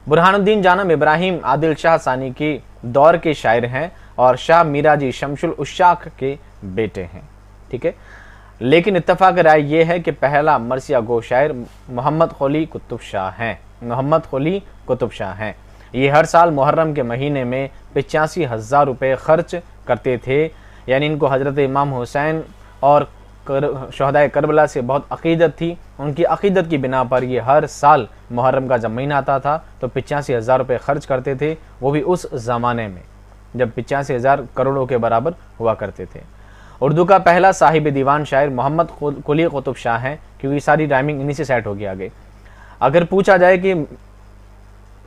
बुरहानुद्दीन जानम इब्राहिम आदिल शाह सानी के दौर के शायर हैं और शाह मिराजी शमशुल उशाक के बेटे हैं, ठीक है। लेकिन इत्तेफाक राय ये है कि पहला मरसिया गो शायर मोहम्मद कुली कुतुब शाह हैं। मोहम्मद कुली कुतुब शाह हैं। ये हर साल मुहर्रम के महीने में 85,000 रुपये खर्च करते थे। यानी इनको हज़रत इमाम हुसैन और शहदाए करबला से बहुत अक़ीदत थी। उनकी अक़ीदत की बिना पर ये हर साल मुहर्रम का जब महीना आता था तो 85,000 रुपये खर्च करते थे, वो भी उस ज़माने में जब 85,000 करोड़ों के बराबर हुआ करते थे। उर्दू का पहला साहिब दीवान शायर मोहम्मद कुली कुतुब शाह हैं, क्योंकि सारी राइमिंग इन्हीं से सेट हो गई आगे। अगर पूछा जाए कि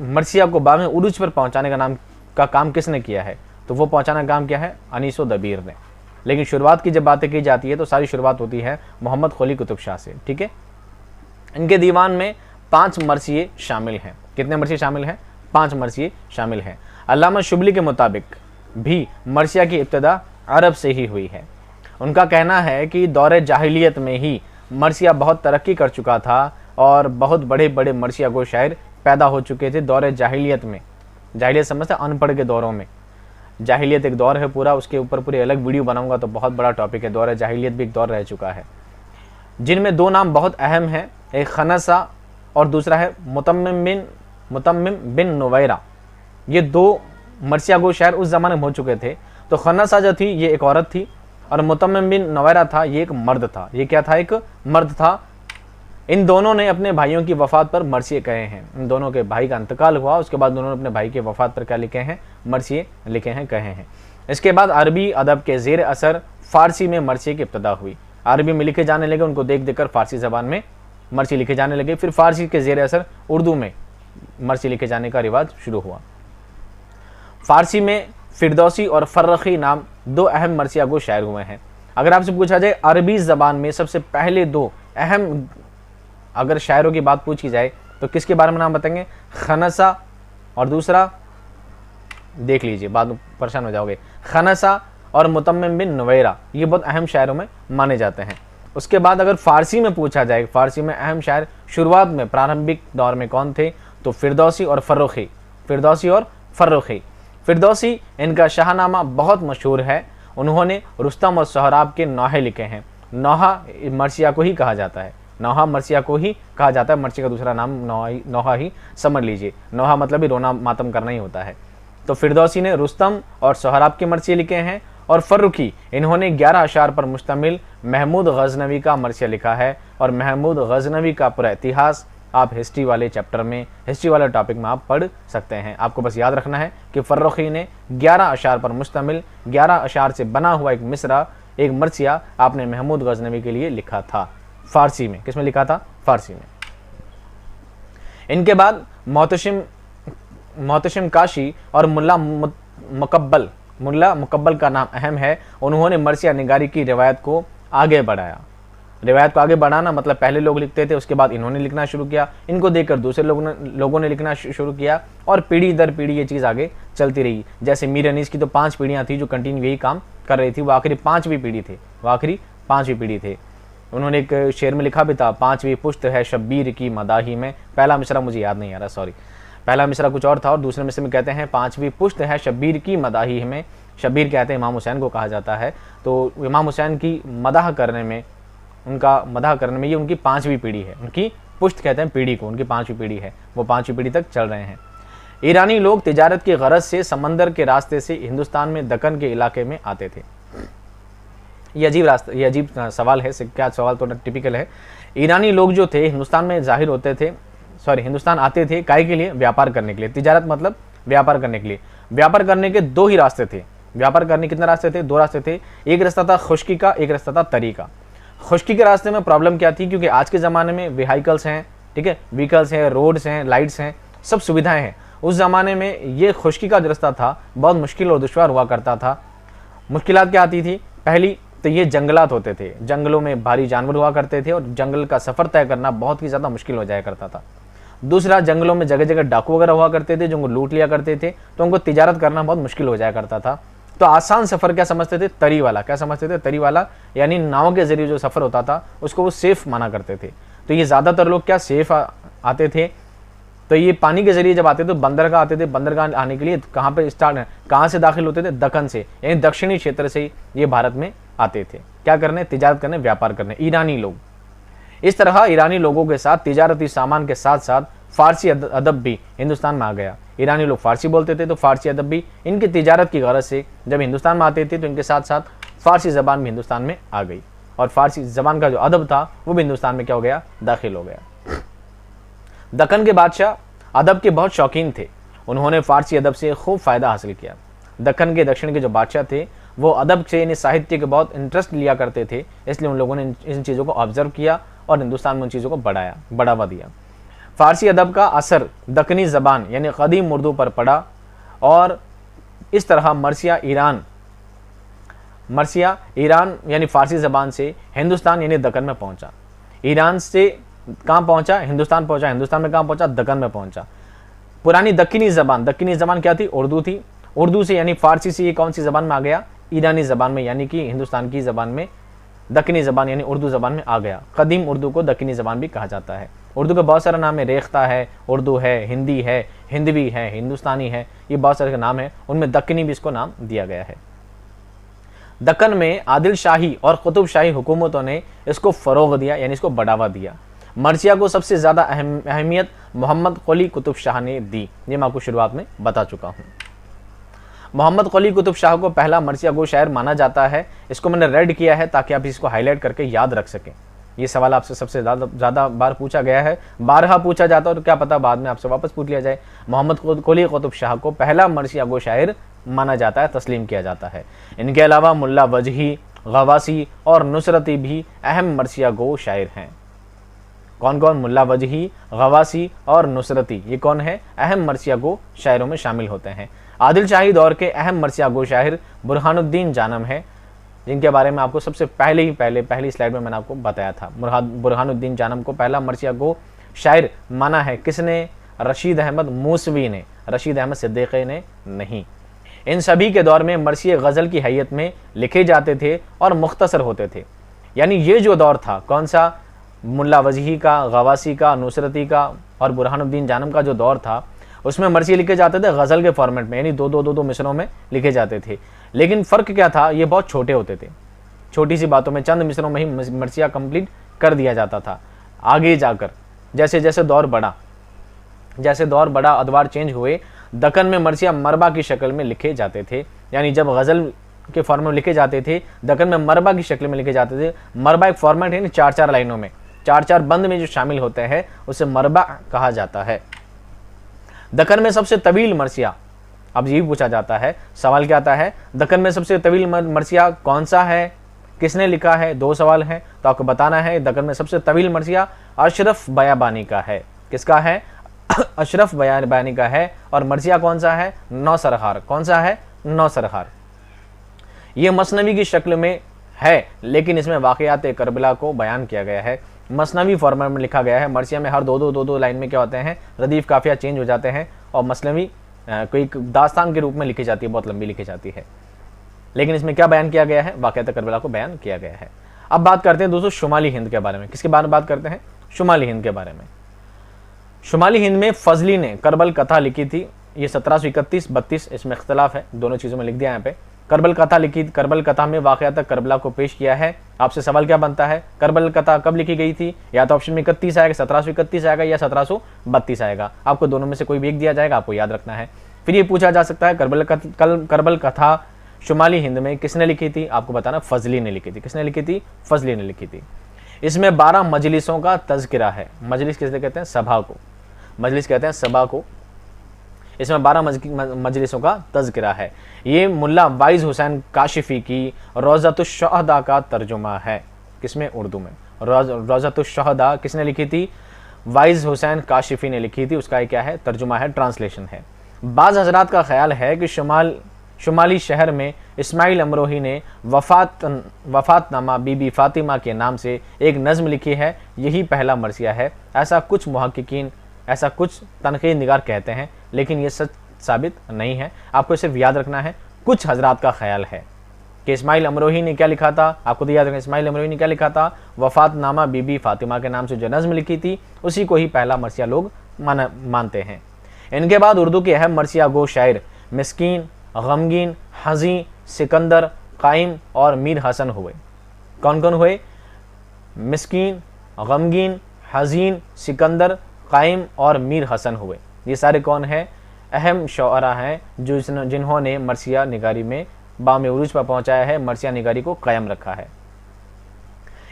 मरसिया को बाग़ उरूज पर पहुंचाने का काम किसने किया है, तो वो पहुंचाने का काम क्या है, अनीसो दबीर ने। लेकिन शुरुआत की जब बातें की जाती है तो सारी शुरुआत होती है मोहम्मद कुली कुतुब शाह से, ठीक है। इनके दीवान में 5 मरसिये शामिल हैं। कितने मरसिये शामिल हैं, 5 मरसिये शामिल हैं। अल्लामा शुबली के मुताबिक भी मरसिया की इब्तिदा अरब से ही हुई है। उनका कहना है कि दौरे जाहिलियत में ही मरसिया बहुत तरक्की कर चुका था और बहुत बड़े बड़े मरसिया गो शायर पैदा हो चुके थे दौरे जाहिलियत में। जाहिलियत समझते हैं, अनपढ़ के दौरों में। जाहिलियत एक दौर है पूरा, उसके ऊपर पूरी अलग वीडियो बनाऊंगा तो बहुत बड़ा टॉपिक है। दौरे जाहिलियत भी एक दौर रह चुका है, जिनमें 2 नाम बहुत अहम हैं, एक खनसा और दूसरा है मुतम्मिम बिन नुवैरा। ये 2 मरसिया गो शायर उस ज़माने में हो चुके थे। तो खनसा जो थी ये एक औरत थी और मुतम्मिम बिन नुवैरा था, ये एक मर्द था। ये क्या था, एक मर्द था। इन दोनों ने अपने भाइयों की वफ़ात पर मरसिये कहे हैं। इन दोनों के भाई का इंतकाल हुआ, उसके बाद दोनों ने अपने भाई के वफ़ात पर क्या लिखे हैं, मरसिये लिखे हैं, कहे हैं। इसके बाद अरबी अदब के ज़ेर असर फ़ारसी में मरसिये की इब्तिदा हुई। अरबी में लिखे जाने लगे, उनको देख देख कर फ़ारसी ज़बान में मरसिये लिखे जाने लगे। फिर फ़ारसी के ज़ेर असर उर्दू में मरसिये लिखे जाने का रिवाज शुरू हुआ। फ़ारसी में फिरदौसी और फर्रखी नाम 2 अहम मरसिया गो शायर हुए हैं। अगर आपसे पूछा जाए अरबी ज़बान में सबसे पहले 2 अहम अगर शायरों की बात पूछी जाए तो किसके बारे में नाम बताएंगे, खनसा और दूसरा देख लीजिए, बाद में परेशान हो जाओगे, खनसा और मुतम्मिम बिन नुवैरा, ये बहुत अहम शायरों में माने जाते हैं। उसके बाद अगर फ़ारसी में पूछा जाए, फ़ारसी में अहम शायर शुरुआत में प्रारंभिक दौर में कौन थे, तो फिरदौसी और फर्रुखी। फिरदौसी और फर्रुखी। फिरदौसी इनका शाहनामा बहुत मशहूर है। उन्होंने रुस्तम और सोहराब के नौहे लिखे हैं। नौहा मरसिया को ही कहा जाता है, नौहा मरसिया को ही कहा जाता है। मरसिया का दूसरा नाम नौहा ही समझ लीजिए। नौहा मतलब ही रोना मातम करना ही होता है। तो फिरदौसी ने रुस्तम और सोहराब के मरसिये लिखे हैं और फर्रुखी इन्होंने 11 अशार पर मुश्तमिल महमूद गज़नवी का मरसिया लिखा है। और महमूद गज़नवी का पूरा इतिहास आप हिस्ट्री वाले चैप्टर में, हिस्ट्री वाले टॉपिक में आप पढ़ सकते हैं। आपको बस याद रखना है कि फर्रुखी ने 11 अशार पर मुश्तमिल 11 अशार से बना हुआ एक मिसरा, एक मरसिया आपने महमूद गज़नवी के लिए लिखा था फ़ारसी में। किसमें लिखा था, फ़ारसी में। इनके बाद मोहतशिम काशी और मुल्ला मुकब्बल का नाम अहम है। उन्होंने मरसिया निगारी की रिवायत को आगे बढ़ाया। रिवायत को आगे बढ़ाना मतलब पहले लोग लिखते थे, उसके बाद इन्होंने लिखना शुरू किया, इनको देखकर दूसरे लोगों ने लिखना शुरू किया और पीढ़ी दर पीढ़ी ये चीज़ आगे चलती रही। जैसे मीर अनीस की तो 5 पीढ़ियाँ थी जो कंटिन्यू यही काम कर रही थी। वो आखिरी 5वीं पीढ़ी थे, वो आखिरी 5वीं पीढ़ी थे। उन्होंने एक शेर में लिखा भी था, 5वीं पुश्त है शब्बीर की मदाही में। पहला मिसरा मुझे याद नहीं आ रहा, सॉरी, पहला मिसरा कुछ और था और दूसरे मिसरे में कहते हैं 5वीं पुश्त है शब्बीर की मदाही में। शब्बीर कहते हैं इमाम हुसैन को कहा जाता है। तो इमाम हुसैन की मदाह करने में उनका मदाह करने में, ये उनकी 5वीं पीढ़ी है, उनकी पुश्त कहते हैं पीढ़ी को, उनकी 5वीं पीढ़ी है, वो 5वीं पीढ़ी तक चल रहे हैं। ईरानी लोग तिजारत की गरज से समंदर के रास्ते से हिंदुस्तान में दक्कन के इलाके में आते थे। ये अजीब सवाल है, क्या सवाल तो टिपिकल है। ईरानी लोग जो थे हिंदुस्तान में जाहिर होते थे, हिंदुस्तान आते थे काहे के लिए? व्यापार करने के लिए। तिजारत मतलब व्यापार करने के लिए। व्यापार करने के 2 ही रास्ते थे। व्यापार करने कितने रास्ते थे? 2 रास्ते थे। एक रास्ता था खुश्की का, एक रास्ता था तरी का। खुश्की के रास्ते में प्रॉब्लम क्या थी? क्योंकि आज के ज़माने में व्हीकल्स हैं, ठीक है, व्हीकल्स हैं, रोड्स हैं, लाइट्स हैं, सब सुविधाएं हैं। उस ज़माने में ये खुश्की का जो रास्ता था बहुत मुश्किल और दुश्वार हुआ करता था। मुश्किलात क्या आती थी? पहली तो ये जंगलात होते थे, जंगलों में भारी जानवर हुआ करते थे और जंगल का सफ़र तय करना बहुत ही ज़्यादा मुश्किल हो जाया करता था। दूसरा, जंगलों में जगह जगह डाकू वगैरह हुआ करते थे जो उनको लूट लिया करते थे, तो उनको तिजारत करना बहुत मुश्किल हो जाया करता था। तो आसान सफ़र क्या समझते थे? तरी वाला। क्या समझते थे? तरी वाला, यानी नाव के ज़रिए जो सफ़र होता था उसको वो सेफ़ माना करते थे। तो ये ज़्यादातर लोग क्या सेफ़ आते थे, तो ये पानी के ज़रिए जब आते थे बंदरगाह आते थे। बंदरगाह आने के लिए कहाँ पर कहाँ से दाखिल होते थे? दक्कन से, यानी दक्षिणी क्षेत्र से ये भारत में आते थे। क्या करने? तिजारत करने, व्यापार करने। ईरानी लोग इस तरह ईरानी लोगों के साथ तिजारती सामान के साथ साथ फ़ारसी अदब भी हिंदुस्तान में आ गया। ईरानी लोग फ़ारसी बोलते थे तो फ़ारसी अदब भी इनकी तिजारत की गरज से जब हिंदुस्तान में आते थे तो इनके साथ साथ फ़ारसी ज़बान भी हिंदुस्तान में आ गई और फ़ारसी ज़बान का जो अदब था वो भी हिंदुस्तान में क्या हो गया? दाखिल हो गया। दक्कन के बादशाह अदब के बहुत शौकीन थे, उन्होंने फ़ारसी अदब से खूब फ़ायदा हासिल किया। दक्कन के दक्षिण के जो बादशाह थे वो अदब से, यानी साहित्य के बहुत इंटरेस्ट लिया करते थे, इसलिए उन लोगों ने इन चीज़ों को ऑब्जर्व किया और हिंदुस्तान में उन चीज़ों को बढ़ावा दिया। फ़ारसी अदब का असर दक्कनी ज़बान यानी क़दीम उर्दू पर पड़ा और इस तरह मर्सिया ईरान यानी फ़ारसी ज़बान से हिंदुस्तान यानी दक्कन में पहुंचा। ईरान से कहाँ पहुंचा? हिंदुस्तान पहुंचा। हिंदुस्तान में कहाँ पहुंचा? दक्कन में पहुंचा। पुरानी दक्कनी ज़बान क्या थी? उर्दू थी। उर्दू से यानी फ़ारसी से ये कौन सी ज़बान में आ गया? ईरानी ज़बान में, यानी कि हिंदुस्तान की ज़बान में, दक्कनी ज़बान यानी उर्दू ज़बान में आ गया। कदीम उर्दू को दक्कनी ज़बान भी कहा जाता है। उर्दू के बहुत सारे नाम है, रेख्ता है, उर्दू है, हिंदी है, हिंदवी है, हिंदुस्तानी है, ये बहुत सारे नाम है, उनमें दक्कनी भी इसको नाम दिया गया है। दक्कन में आदिल शाही और कुतुब शाही हुकूमतों ने इसको फ़रोग़ दिया, यानी इसको बढ़ावा दिया। मर्सिया को सबसे ज़्यादा अहमियत मोहम्मद कुली कुतुब शाह ने दी, ये मैं आपको शुरुआत में बता चुका हूँ। मोहम्मद कुली कुतुब शाह को पहला मर्सिया गो शायर माना जाता है। इसको मैंने रेड किया है ताकि आप इसको हाईलाइट करके याद रख सकें। ये सवाल आपसे सबसे ज़्यादा बार पूछा गया है, बारहा पूछा जाता है और क्या पता बाद में आपसे वापस पूछ लिया जाए। मोहम्मद कुली कुतुब शाह को पहला मर्सिया गो शायर माना जाता है, तस्लीम किया जाता है। इनके अलावा मुल्ला वजही, गवासी और नुसरती भी अहम मर्सिया गो शायर हैं। कौन कौन? मुल्ला वजही, गवासी और नुसरती, ये कौन है? अहम मर्सिया गो शायरों में शामिल होते हैं। आदिल शाही दौर के अहम मर्सिया गो शायर बुरहानुद्दीन जानम है, जिनके बारे में आपको सबसे पहली स्लाइड में मैंने आपको बताया था। बुरहानुद्दीन जानम को पहला मर्सिया गो शायर माना है किसने? रशीद अहमद मूसवी ने, रशीद अहमद सिद्दीक़ी ने नहीं। इन सभी के दौर में मर्सिये गज़ल की हैयत में लिखे जाते थे और मुख्तसर होते थे। यानी ये जो दौर था, कौन सा? मुल्ला वजही का, गवासी का, नुसरती का और बुरहानुद्दीन जानम का जो दौर था, उसमें मर्सिये लिखे जाते थे गज़ल के फॉर्मेट में, यानी दो मिसरों में लिखे जाते थे। लेकिन फ़र्क क्या था? ये बहुत छोटे होते थे, छोटी सी बातों में, चंद मिसरों में ही मर्सिया कंप्लीट कर दिया जाता था। आगे जाकर जैसे जैसे दौर बढ़ा, अदवार चेंज हुए, दक्कन में मर्सिया मरबा की शक्ल में लिखे जाते थे। यानी जब गज़ल के फॉर्मेट में लिखे जाते थे, दक्कन में मरबा की शक्ल में लिखे जाते थे। मरबा एक फॉर्मेट है, 4-4 लाइनों में, 4-4 बंद में जो शामिल होते हैं उसे मरबा कहा जाता है। दक्कन में सबसे तवील मर्सिया, अब ये पूछा जाता है, सवाल क्या आता है? दक्कन में सबसे तवील मर्सिया कौन सा है, किसने लिखा है? 2 सवाल हैं, तो आपको बताना है। दक्कन में सबसे तवील मर्सिया अशरफ बयाबानी का है। किसका है? अशरफ बयाबानी का है। और मर्सिया कौन सा है? नौसरहार। कौन सा है? नौसरहार। ये मसनवी की शक्ल में है, लेकिन इसमें वाक़यात करबला को बयान किया गया है। मसनवी फॉर्मेट में लिखा गया है। मर्सिया में हर दो लाइन में क्या होते हैं? रदीफ काफिया चेंज हो जाते हैं और मसनवी कोई दास्तान के रूप में लिखी जाती है, बहुत लंबी लिखी जाती है। लेकिन इसमें क्या बयान किया गया है? वाक़यात करबला को बयान किया गया है। अब बात करते हैं दोस्तों शुमाली हिंद के बारे में। किसके बारे में बात करते हैं? शुमाली हिंद के बारे में। शुमाली हिंद में फजली ने करबल कथा लिखी थी। ये 1731-32, इसमें इख्तलाफ है, दोनों चीज़ों में लिख दिया यहाँ पे। करबल कथा लिखी, करबल कथा में वाक़यात करबला को पेश किया है। आपसे सवाल क्या बनता है, करबल कथा कब लिखी गई थी? या तो ऑप्शन में 31 आएगा, 1731 आएगा, या 1732 आएगा। आपको दोनों में से कोई भी एक दिया जाएगा, आपको याद रखना है। फिर ये पूछा जा सकता है करबल कथा शुमाली हिंद में किसने लिखी थी? आपको बताना फजली ने लिखी थी। किसने लिखी थी? फजली ने लिखी थी। इसमें 12 मजलिसों का तज़किरा है। मजलिस किसे कहते हैं? सभा को। मजलिस कहते हैं सभा को। इसमें 12 मजलिसों का तज़किरा है। ये मुल्ला वाइज हुसैन काशिफी की रोज़तुश्शुहदा का तर्जुमा है। किसमें? उर्दू में। रोज़तुश्शुहदा किसने लिखी थी? वाइज हुसैन काशिफी ने लिखी थी। उसका क्या है? तर्जुमा है, ट्रांसलेशन है। बाज़ हज़रात का ख्याल है कि शुमाली शहर में इस्माइल अमरोही ने वफ़ातनामा बीबी फ़ातिमा के नाम से एक नज़्म लिखी है, यही पहला मरसिया है। ऐसा कुछ मुहक्किकीन, ऐसा कुछ तनक़ीद निगार कहते हैं, लेकिन ये सच साबित नहीं है। आपको सिर्फ याद रखना है, कुछ हज़रात का ख्याल है कि इस्माइल अमरोही ने क्या लिखा था। आपको तो याद रखना, इस्माइल अमरोही ने क्या लिखा था? वफ़ातनामा बीबी फ़ातिमा के नाम से जो नज़्म लिखी थी, उसी को ही पहला मरसिया लोग मानते हैं। इनके बाद उर्दू के अहम मरसिया गो शायर मिस्कीन, गमगीन, हज़ी, सिकंदर, कायम और मीर हसन हुए। कौन कौन हुए? मिस्कीन, गमगीन, हज़ीन, सिकंदर, कायम और मीर हसन हुए। ये सारे कौन हैं? अहम शौअरा हैं जिन्होंने मरसिया निगारी में बाम उरूज पर पहुंचाया है, मरसिया निगारी को कायम रखा है।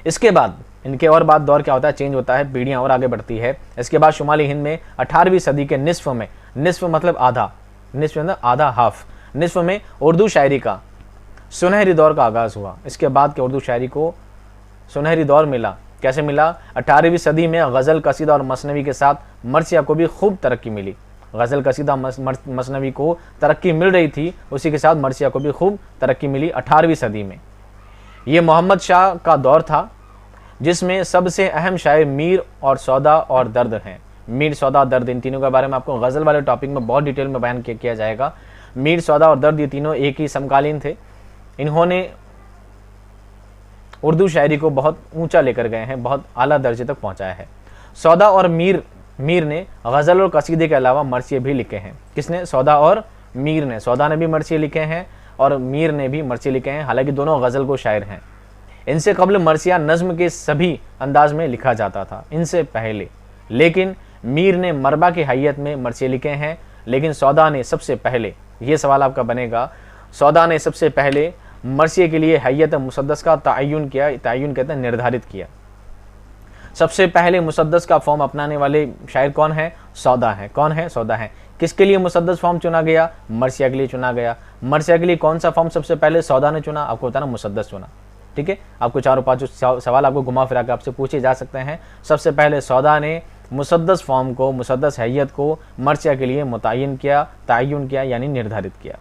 इसके बाद इनके और बाद दौर क्या होता है? चेंज होता है, पीढ़ियाँ और आगे बढ़ती है। इसके बाद शुमाली हिंद में 18वीं सदी के निस्फ में, निस्फ मतलब आधा, निस्फ मतलब आधा, हाफ, निस्फ में उर्दू शायरी का सुनहरी दौर का आगाज़ हुआ। इसके बाद के उर्दू शायरी को सुनहरी दौर मिला। कैसे मिला? 18वीं सदी में गज़ल, कसीदा और मसनवी के साथ मरसिया को भी खूब तरक्की मिली। गज़ल, कसीदा, मसनवी को तरक्की मिल रही थी, उसी के साथ मरसिया को भी खूब तरक्की मिली 18वीं सदी में। ये मोहम्मद शाह का दौर था, जिसमें सबसे अहम शायर मीर और सौदा और दर्द हैं। मीर, सौदा, दर्द, इन तीनों के बारे में आपको गज़ल वाले टॉपिक में बहुत डिटेल में बयान किया जाएगा। मीर, सौदा और दर्द ये तीनों एक ही समकालीन थे। इन्होंने उर्दू शायरी को बहुत ऊंचा लेकर गए हैं, बहुत आला दर्जे तक पहुंचाया है। सौदा और मीर ने गज़ल और कसीदे के अलावा मरसिए भी लिखे हैं। किसने? सौदा और मीर ने। सौदा ने भी मरसिए लिखे हैं और मीर ने भी मरसिए लिखे हैं, हालांकि दोनों गज़ल को शायर हैं। इनसे कबल मरसिया नज़्म के सभी अंदाज में लिखा जाता था, इनसे पहले। लेकिन मीर ने मरबा की हैयत में मरसिए लिखे हैं, लेकिन सौदा ने सबसे पहले, ये सवाल आपका बनेगा, सौदा ने सबसे पहले मरसिए के लिए हैयत मुसद्दस का तयन किया। तयन कहते हैं निर्धारित किया। सबसे पहले मुसद्दस का फॉर्म अपनाने वाले शायर कौन है? सौदा है। कौन है? सौदा है। किसके लिए मुसद्दस फॉर्म चुना गया? मरसिया के लिए चुना गया। मरसिया के लिए कौन सा फॉर्म सबसे पहले सौदा ने चुना? आपको बताना, मुसद्दस चुना। ठीक है, आपको चारों पांचों सवाल आपको घुमा फिरा के आपसे पूछे जा सकते हैं। सबसे पहले सौदा ने मुसद्दस फॉर्म को, मुसद्दस हैयत को मरसिया के लिए मुतय्यन किया, तयन किया, यानी निर्धारित किया।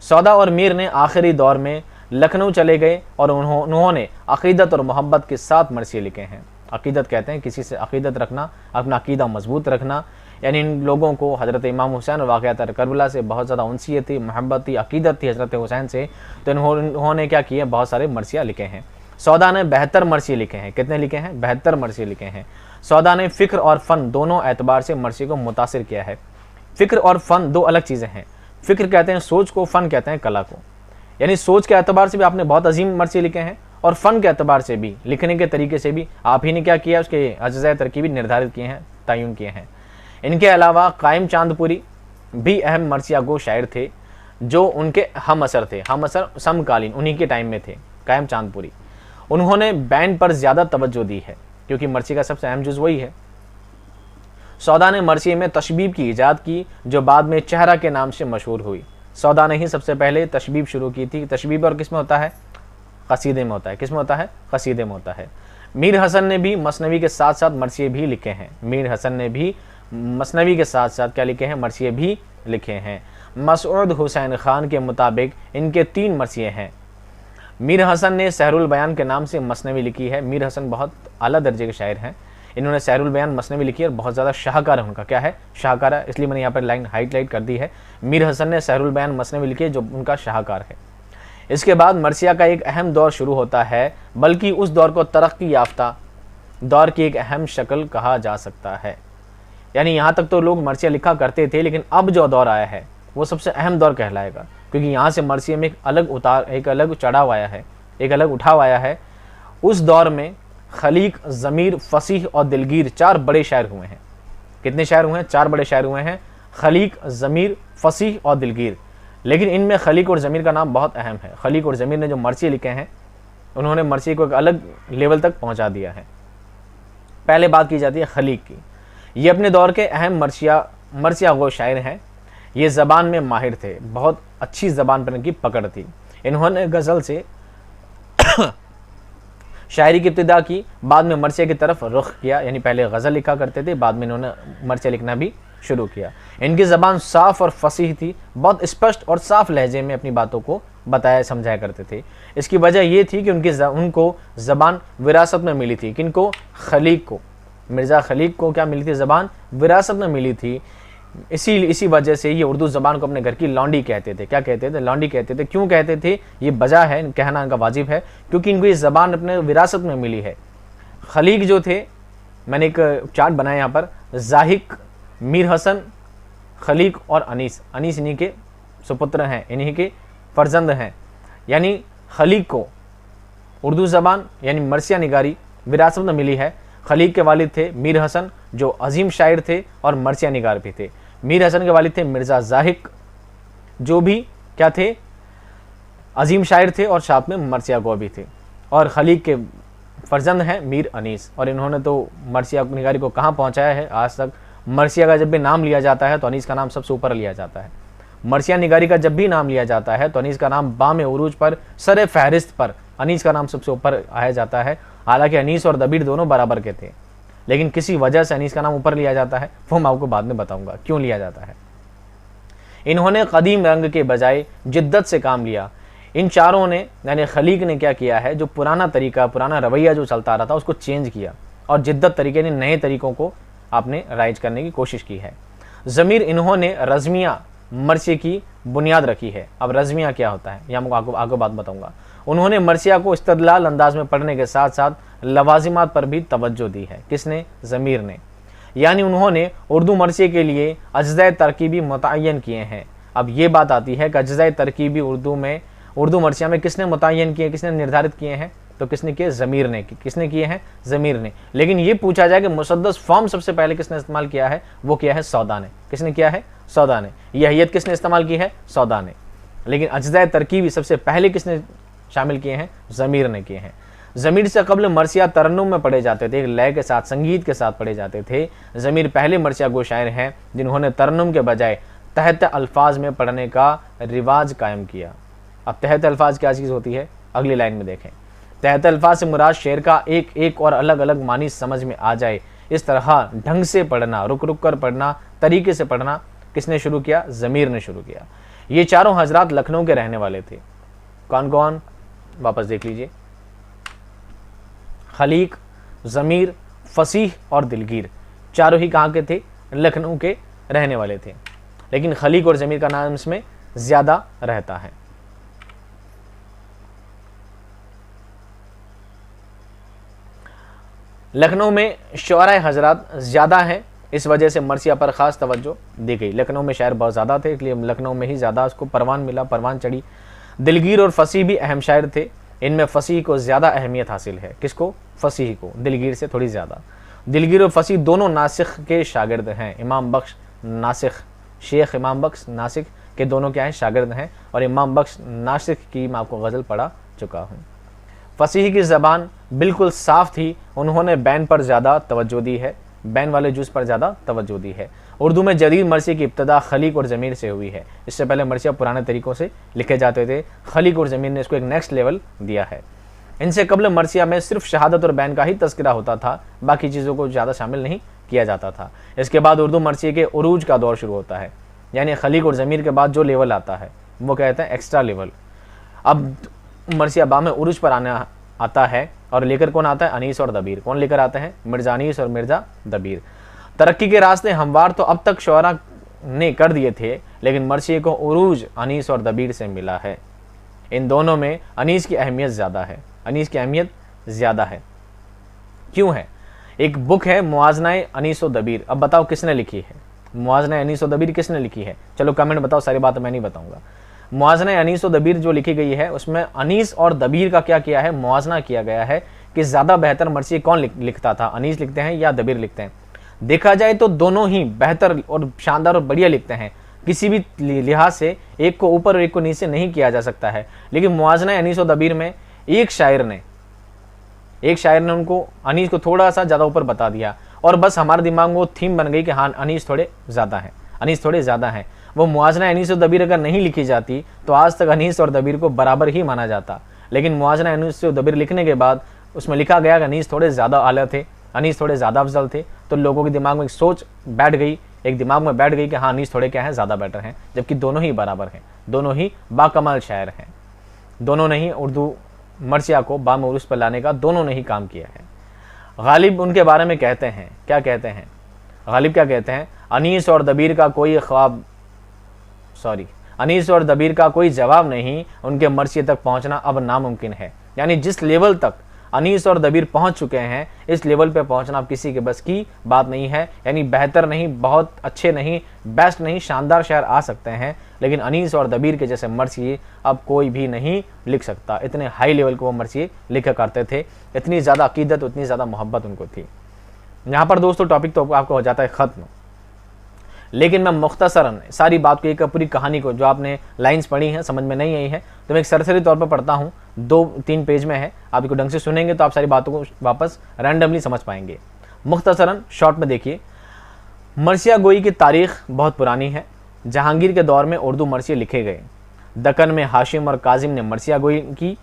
सौदा और मीर ने आखिरी दौर में लखनऊ चले गए और उन्होंने अक़ीदत और मोहब्बत के साथ मरसिए लिखे हैं। अक़ीदत कहते हैं किसी से अक़ीदत रखना, अपना अक़ीदा मजबूत रखना, यानी इन लोगों को हज़रत इमाम हुसैन और वाक़यात करबला से बहुत ज़्यादा उनसियत थी, मोहब्बत थी, अक़ीदत थी हज़रत हुसैन से। तो इन्होंने क्या किए? बहुत सारे मरसिया लिखे हैं। सौदा ने 72 मरसिए लिखे हैं। कितने लिखे हैं? 72 मरसिए लिखे हैं। सौदा ने फ़िक्र और फ़न दोनों एतबार से मरसिए को मुतासिर किया है। फ़िक्र और फ़न दो अलग चीज़ें हैं। फ़िक्र कहते हैं सोच को, फ़न कहते हैं कला को। यानी सोच के एतबार से भी आपने बहुत अजीम मरसिए लिखे हैं, और फ़न के एतबार से भी, लिखने के तरीके से भी आप ही ने क्या किया? उसके अज्ज़ाए तरकीबी निर्धारित किए हैं, तयन किए हैं। इनके अलावा कायम चांदपुरी भी अहम मरसिया गो शायर थे, जो उनके हम असर थे, हम असर समकालीन, उन्हीं के टाइम में थे कायम चांदपुरी। उन्होंने बैन पर ज़्यादा तवज्जो दी है, क्योंकि मरसिए का सबसे अहम जुज़ वही है। सौदा ने मरसिए में तशबीब की ईजाद की, जो बाद में चेहरा के नाम से मशहूर हुई। सौदा ने ही सबसे पहले तशबीब शुरू की थी। तशबीब और किस में होता है? कसीदे में होता है। किस में होता है? कसीदे में होता है। मीर हसन ने भी मसनवी के साथ साथ मरसिए भी लिखे हैं। मीर हसन ने भी मसनवी के साथ साथ क्या लिखे हैं? मरसिए भी लिखे हैं। मसऊद हुसैन खान के मुताबिक इनके 3 मरसिए हैं। मीर हसन ने सहरुल बयान के नाम से मसनवी लिखी है। मीर हसन बहुत आला दर्जे के शायर हैं। इन्होंने सहरुल बयान मसनवी लिखी है और बहुत ज़्यादा शाहकार है उनका। क्या है? शाहकार है, इसलिए मैंने यहाँ पर लाइन हाईलाइट कर दी है। मीर हसन ने सहरुल बयान मसनवी लिखी है, जो उनका शाहकार है। इसके बाद मरसिया का एक अहम दौर शुरू होता है, बल्कि उस दौर को तरक्की याफ्ता दौर की एक अहम शक्ल कहा जा सकता है। यानी यहाँ तक तो लोग मरसिया लिखा करते थे, लेकिन अब जो दौर आया है वो सबसे अहम दौर कहलाएगा, क्योंकि यहाँ से मरसिया में एक अलग चढ़ाव आया है, एक अलग उठाव आया है। उस दौर में खलीक, ज़मीर, फसीह और दिलगीर 4 बड़े शायर हुए हैं। कितने शायर हुए हैं? 4 बड़े शायर हुए हैं, खलीक, ज़मीर, फसीह और दिलगीर। लेकिन इनमें खलीक और ज़मीर का नाम बहुत अहम है। खलीक और ज़मीर ने जो मरसिए लिखे हैं, उन्होंने मरसिए को एक अलग लेवल तक पहुंचा दिया है। पहले बात की जाती है खलीक की। ये अपने दौर के अहम मरसिया गो शायर हैं। ये ज़बान में माहिर थे, बहुत अच्छी ज़बान पर इनकी पकड़ थी। इन्होंने गज़ल से शायरी की इब्तिदा की, बाद में मरसिया की तरफ रुख किया, यानी पहले गज़ल लिखा करते थे, बाद में इन्होंने मरसिया लिखना भी शुरू किया। इनकी ज़बान साफ़ और फसीह थी, बहुत स्पष्ट और साफ़ लहजे में अपनी बातों को बताया समझाया करते थे। इसकी वजह ये थी कि उनको ज़बान विरासत में मिली थी। किनको? खलीक को, मिर्ज़ा खलीक को क्या मिली थी? ज़बान विरासत में मिली थी। इसी वजह से ये उर्दू ज़बान को अपने घर की लौंडी कहते थे। क्या कहते थे? लौंडी कहते थे। क्यों कहते थे? ये वजह है, कहना इनका वाजिब है, क्योंकि इनको ये ज़बान अपने विरासत में मिली है। खलीक जो थे, मैंने एक चार्ट बनाया यहाँ पर, ज़ाहिक, मीर हसन, खलीक और अनीस इन्हीं के सुपुत्र हैं, इन्हीं के फर्जंद हैं। यानी खलीक को उर्दू ज़बान यानी मरसिया निगारी विरासत में मिली है। खलीक के वालिद थे मीर हसन, जो अजीम शायर थे और मरसिया निगार भी थे। मीर हसन के वालिद थे मिर्ज़ा ज़ाहिक, जो भी क्या थे? अजीम शायर थे और साथ में मरसिया गो भी थे। और खलीक के फर्जंद हैं मीर अनीस, और इन्होंने तो मरसिया निगारी को कहाँ पहुँचाया है आज तक। मरसिया का जब भी नाम लिया जाता है तो अनीस का नाम सबसे ऊपर लिया जाता है। मरसिया निगारी का जब भी नाम लिया जाता है तो अनीस का नाम बाम उरूज पर, सर फहरिस्त पर अनीस का नाम सबसे ऊपर आया जाता है। हालांकि अनीस और दबीर दोनों बराबर के थे, लेकिन किसी वजह से अनीस का नाम ऊपर लिया जाता है, वो मैं आपको बाद में बताऊंगा क्यों लिया जाता है। इन्होंने कदीम रंग के बजाय जिद्दत से काम लिया। इन चारों ने, यानी खलीक ने क्या किया है, जो पुराना तरीका, पुराना रवैया जो चलता आ रहा था, उसको चेंज किया और जिद्दत तरीके ने नए तरीकों को आपने राइज करने की कोशिश की है। ज़मीर, इन्होंने रज़मिया मरसिया की बुनियाद रखी है। अब रज़मिया क्या होता है, यह मैं आपको बात बताऊंगा। उन्होंने मरसिया को इस्तदलाल अंदाज में पढ़ने के साथ साथ लवाजिमात पर भी तवज्जो दी है। किसने? ज़मीर ने। यानी उन्होंने उर्दू मरसिया के लिए अज्ज़ाए तरकीबी मुतय्यन किए हैं। अब ये बात आती है कि अज्ज़ाए तरकीबी उर्दू मरसिया में किसने मुतय्यन किए, किसने निर्धारित किए हैं? तो किसने किए? ज़मीर ने। किसने किए हैं? ज़मीर ने। लेकिन ये पूछा जाए कि मुसद्दस फॉर्म सबसे पहले किसने इस्तेमाल किया है, वो किया है सौदा ने। किसने किया है? सौदा ने। यह हैयत किसने इस्तेमाल की है? सौदा ने। लेकिन अज्ज़ाए तरकीबी सबसे पहले किसने शामिल किए हैं? ज़मीर ने किए हैं। ज़मीर से कबल मरसिया तरन्नुम में पढ़े जाते थे, एक लय के साथ, संगीत के साथ पढ़े जाते थे। ज़मीर पहले मरसिया गो शायर हैं जिन्होंने तरन्नुम के बजाय तहत अल्फाज में पढ़ने का रिवाज कायम किया। अब तहत अल्फाज क्या चीज़ होती है, अगली लाइन में देखें। तहत अल्फाज से मुराद शेर का एक एक और अलग अलग मानी समझ में आ जाए, इस तरह ढंग से पढ़ना, रुक रुक कर पढ़ना, तरीके से पढ़ना किसने शुरू किया? ज़मीर ने शुरू किया। ये चारों हजरात लखनऊ के रहने वाले थे। कौन कौन? वापस देख लीजिए। खलीक, ज़मीर, फसीह और दिलगीर, चारों ही कहाँ के थे? लखनऊ के रहने वाले थे। लेकिन खलीक और ज़मीर का नाम इसमें ज़्यादा रहता है। लखनऊ में शुअराए हजरात ज़्यादा हैं, इस वजह से मरसिया पर ख़ास तवज्जो दी गई। लखनऊ में शायर बहुत ज़्यादा थे, इसलिए लखनऊ में ही ज़्यादा उसको परवान मिला, परवान चढ़ी। दिलगीर और फसीह भी अहम शायर थे। इनमें फसीह को ज़्यादा अहमियत हासिल है। किसको? फसीह को। दिलगीर से थोड़ी ज़्यादा। दिलगीर और फसीह दोनों नासिख के शागिर्द हैं। इमाम बख्श नासिख, शेख इमाम बख्श नासिख के दोनों क्या हैं? शागिर्द हैं। और इमाम बख्श नासिख की मैं आपको गज़ल पढ़ा चुका हूँ। फसीह की ज़बान बिल्कुल साफ़ थी। उन्होंने बैन पर ज़्यादा तवज्जो दी है, बैन वाले जुज़ पर ज़्यादा तवज्जो दी है। उर्दू में जदीद मरसिया की इब्तिदा खलीक और ज़मीर से हुई है। इससे पहले मरसिया पुराने तरीक़ों से लिखे जाते थे। खलीक और ज़मीर ने इसको एक नेक्स्ट लेवल दिया है। इनसे कबल मरसिया में सिर्फ शहादत और बैन का ही तज़किरा होता था, बाकी चीज़ों को ज़्यादा शामिल नहीं किया जाता था। इसके बाद उर्दू मरसिया के उरूज का दौर शुरू होता है, यानी खलीक और ज़मीर के बाद जो लेवल आता है वो कहते हैं एक्स्ट्रा लेवल। अब मरसिया बाम उरूज पर आता है और लेकर कौन आता है? अनीस और दबीर। कौन लेकर आते हैं? मिर्ज़ा अनीस और मिर्ज़ा दबीर। तरक्की के रास्ते हमवार तो अब तक शुअरा ने कर दिए थे, लेकिन मरसिया को उरूज अनीस और दबीर से मिला है। इन दोनों में अनीस की अहमियत ज़्यादा है। अनीस की अहमियत ज़्यादा है। क्यों है? एक बुक है मुआज़नाए अनीस और दबीर। अब बताओ किसने लिखी है? मुआज़ना अनीस और दबीर किसने लिखी है? चलो कमेंट बताओ, सारी बात मैं नहीं बताऊंगा। मुआज़ना अनीस और दबीर जो लिखी गई है उसमें अनीस और दबीर का क्या किया है, मुआज़ना किया गया है कि ज़्यादा बेहतर मर्सिये कौन लिखता था, अनीस लिखते हैं या दबीर लिखते हैं। देखा जाए तो दोनों ही बेहतर और शानदार और बढ़िया लिखते हैं, किसी भी लिहाज से एक को ऊपर और एक को नीचे नहीं किया जा सकता है। लेकिन मुआज़ना अनीस और दबीर में एक शायर ने उनको अनीस को थोड़ा सा ज़्यादा ऊपर बता दिया और बस हमारे दिमाग में वो थीम बन गई कि हाँ अनीस थोड़े ज़्यादा हैं। वो मुआज़ना अनीस और दबीर अगर नहीं लिखी जाती तो आज तक अनीस और दबीर को बराबर ही माना जाता। लेकिन मुआज़ना अनीस और दबीर लिखने के बाद उसमें लिखा गया कि अनीस थोड़े ज़्यादा आला थे, अनीस थोड़े ज़्यादा अफजल थे, तो लोगों के दिमाग में एक सोच बैठ गई, एक दिमाग में बैठ गई कि हाँ अनीस थोड़े क्या है, ज़्यादा बेटर हैं, जबकि दोनों ही बराबर हैं, दोनों ही बाकमाल शायर हैं। दोनों ने ही उर्दू मर्सिया को बामरूज पर लाने का दोनों ने ही काम किया है। गालिब उनके बारे में कहते हैं, क्या कहते हैं, गालिब क्या कहते हैं, अनीस और दबीर का कोई जवाब नहीं, उनके मर्सिये तक पहुंचना अब नामुमकिन है। यानी जिस लेवल तक अनीस और दबीर पहुंच चुके हैं, इस लेवल पे पहुंचना अब किसी के बस की बात नहीं है। यानी बेहतर नहीं, बहुत अच्छे नहीं, बेस्ट नहीं, शानदार शायर आ सकते हैं, लेकिन अनीस और दबीर के जैसे मर्सिये अब कोई भी नहीं लिख सकता। इतने हाई लेवल के वो मर्सिये लिखा करते थे, इतनी ज़्यादा अकीदत, इतनी ज़्यादा मोहब्बत उनको थी। यहाँ पर दोस्तों टॉपिक तो आपको हो जाता है ख़त्म, लेकिन मैं मुख्तसरन सारी बात को, एक पूरी कहानी को, जो आपने लाइंस पढ़ी हैं समझ में नहीं आई है, तो मैं एक सरसरी तौर पर पढ़ता हूँ, 2-3 पेज में है, आप इसको ढंग से सुनेंगे तो आप सारी बातों को वापस रैंडमली समझ पाएंगे। मुख्तसरन शॉर्ट में देखिए, मर्सिया गोई की तारीख बहुत पुरानी है। जहांगीर के दौर में उर्दू मर्सिये लिखे गए। दक्कन में हाशिम और काजिम ने मर्सिया गोई की,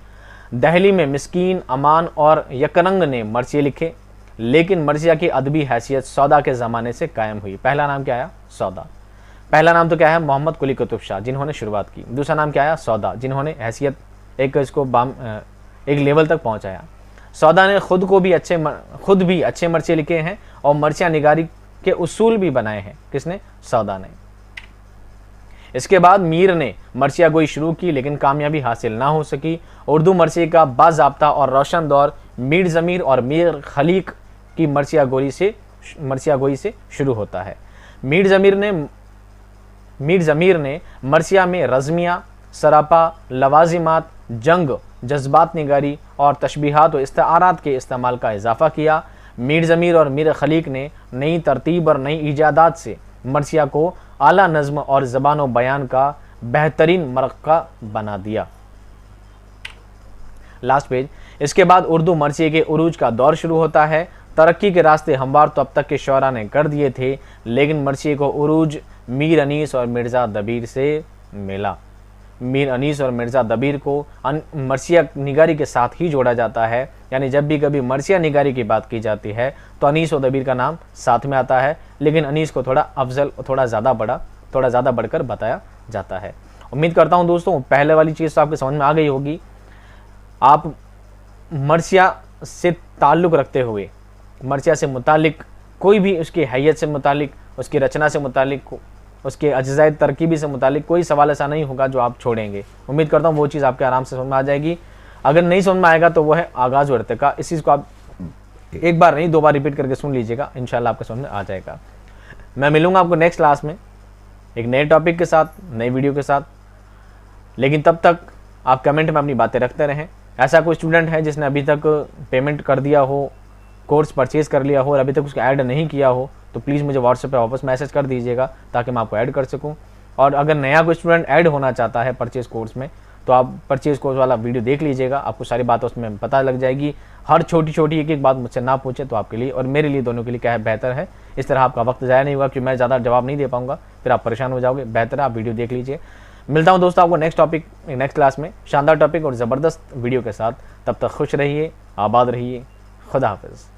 दहली में मिस्कीन, अमान और यकरंग ने मर्सिये लिखे। लेकिन मर्सिया की अदबी हैसियत सौदा के ज़माने से कायम हुई। पहला नाम क्या आया? सौदा। पहला नाम तो क्या है? मोहम्मद कुली कुतुब शाह, जिन्होंने शुरुआत की। दूसरा नाम क्या आया? सौदा, जिन्होंने हैसियत एक लेवल तक पहुंचाया। सौदा ने खुद भी अच्छे मर्सिये लिखे हैं और मर्सिया निगारी के उसूल भी बनाए हैं। किसने? सौदा ने। इसके बाद मीर ने मर्सिया गोई शुरू की, लेकिन कामयाबी हासिल ना हो सकी। उर्दू मर्सिये का बाज़ाब्ता और रोशन दौर मीर ज़मीर और मीर खलीक की मर्सिया गोई से शुरू होता है। मीर ज़मीर ने मर्सिया में रज़मिया, सरापा, लवाजिमात, जंग, जज्बात निगारी और तशबीहात व इस्तारात के इस्तेमाल का इजाफ़ा किया। मीर ज़मीर और मीर खलीक ने नई तरतीब और नई ईजादात से मर्सिया को आला नज़्म और ज़बान व बयान का बेहतरीन मरक़ा बना दिया। Last page. इसके बाद उर्दू मर्सिये के उरूज का दौर शुरू होता है। तरक्की के रास्ते हमवार तो अब तक के शौरा ने कर दिए थे, लेकिन मर्सिये को उरूज मीर अनीस और मिर्ज़ा दबीर से मिला। मीर अनीस और मिर्ज़ा दबीर को मर्सिया निगारी के साथ ही जोड़ा जाता है। यानी जब भी कभी मर्सिया निगारी की बात की जाती है तो अनीस और दबीर का नाम साथ में आता है, लेकिन अनीस को थोड़ा अफजल, थोड़ा ज़्यादा बढ़कर बताया जाता है। उम्मीद करता हूँ दोस्तों पहले वाली चीज़ तो आपको समझ में आ गई होगी। आप मर्सिया से ताल्लुक़ रखते हुए, मर्सिया से मुतालिक कोई भी उसकी हैयत से मुतालिक, उसकी रचना से मुतालिक, उसके अज्ज़ाए तरकीबी से मुतालिक कोई सवाल ऐसा नहीं होगा जो आप छोड़ेंगे। उम्मीद करता हूँ वो चीज़ आपके आराम से समझ में आ जाएगी। अगर नहीं समझ में आएगा तो वो है आगाज़ व इर्तिका। इस चीज़ को आप एक बार नहीं 2 बार रिपीट करके सुन लीजिएगा, इंशाल्लाह आपको समझ में आ जाएगा। मैं मिलूँगा आपको नेक्स्ट क्लास में एक नए टॉपिक के साथ, नई वीडियो के साथ। लेकिन तब तक आप कमेंट में अपनी बातें रखते रहें। ऐसा कोई स्टूडेंट है जिसने अभी तक पेमेंट कर दिया हो, कोर्स परचेज़ कर लिया हो और अभी तक उसको ऐड नहीं किया हो, तो प्लीज़ मुझे व्हाट्सएप पे वापस मैसेज कर दीजिएगा ताकि मैं आपको ऐड कर सकूं। और अगर नया कोई स्टूडेंट ऐड होना चाहता है परचेज़ कोर्स में, तो आप परचेज़ कोर्स वाला वीडियो देख लीजिएगा, आपको सारी बातें उसमें पता लग जाएगी। हर छोटी एक बात मुझसे ना पूछे तो आपके लिए और मेरे लिए दोनों के लिए क्या है बेहतर है। इस तरह आपका वक्त ज़ाया नहीं होगा, क्योंकि मैं ज़्यादा जवाब नहीं दे पाऊँगा, फिर आप परेशान हो जाओगे। बेहतर है आप वीडियो देख लीजिए। मिलता हूँ दोस्तों आपको नेक्स्ट क्लास में शानदार टॉपिक और ज़बरदस्त वीडियो के साथ। तब तक खुश रहिए, आबाद रहिए। खुदा हाफिज़।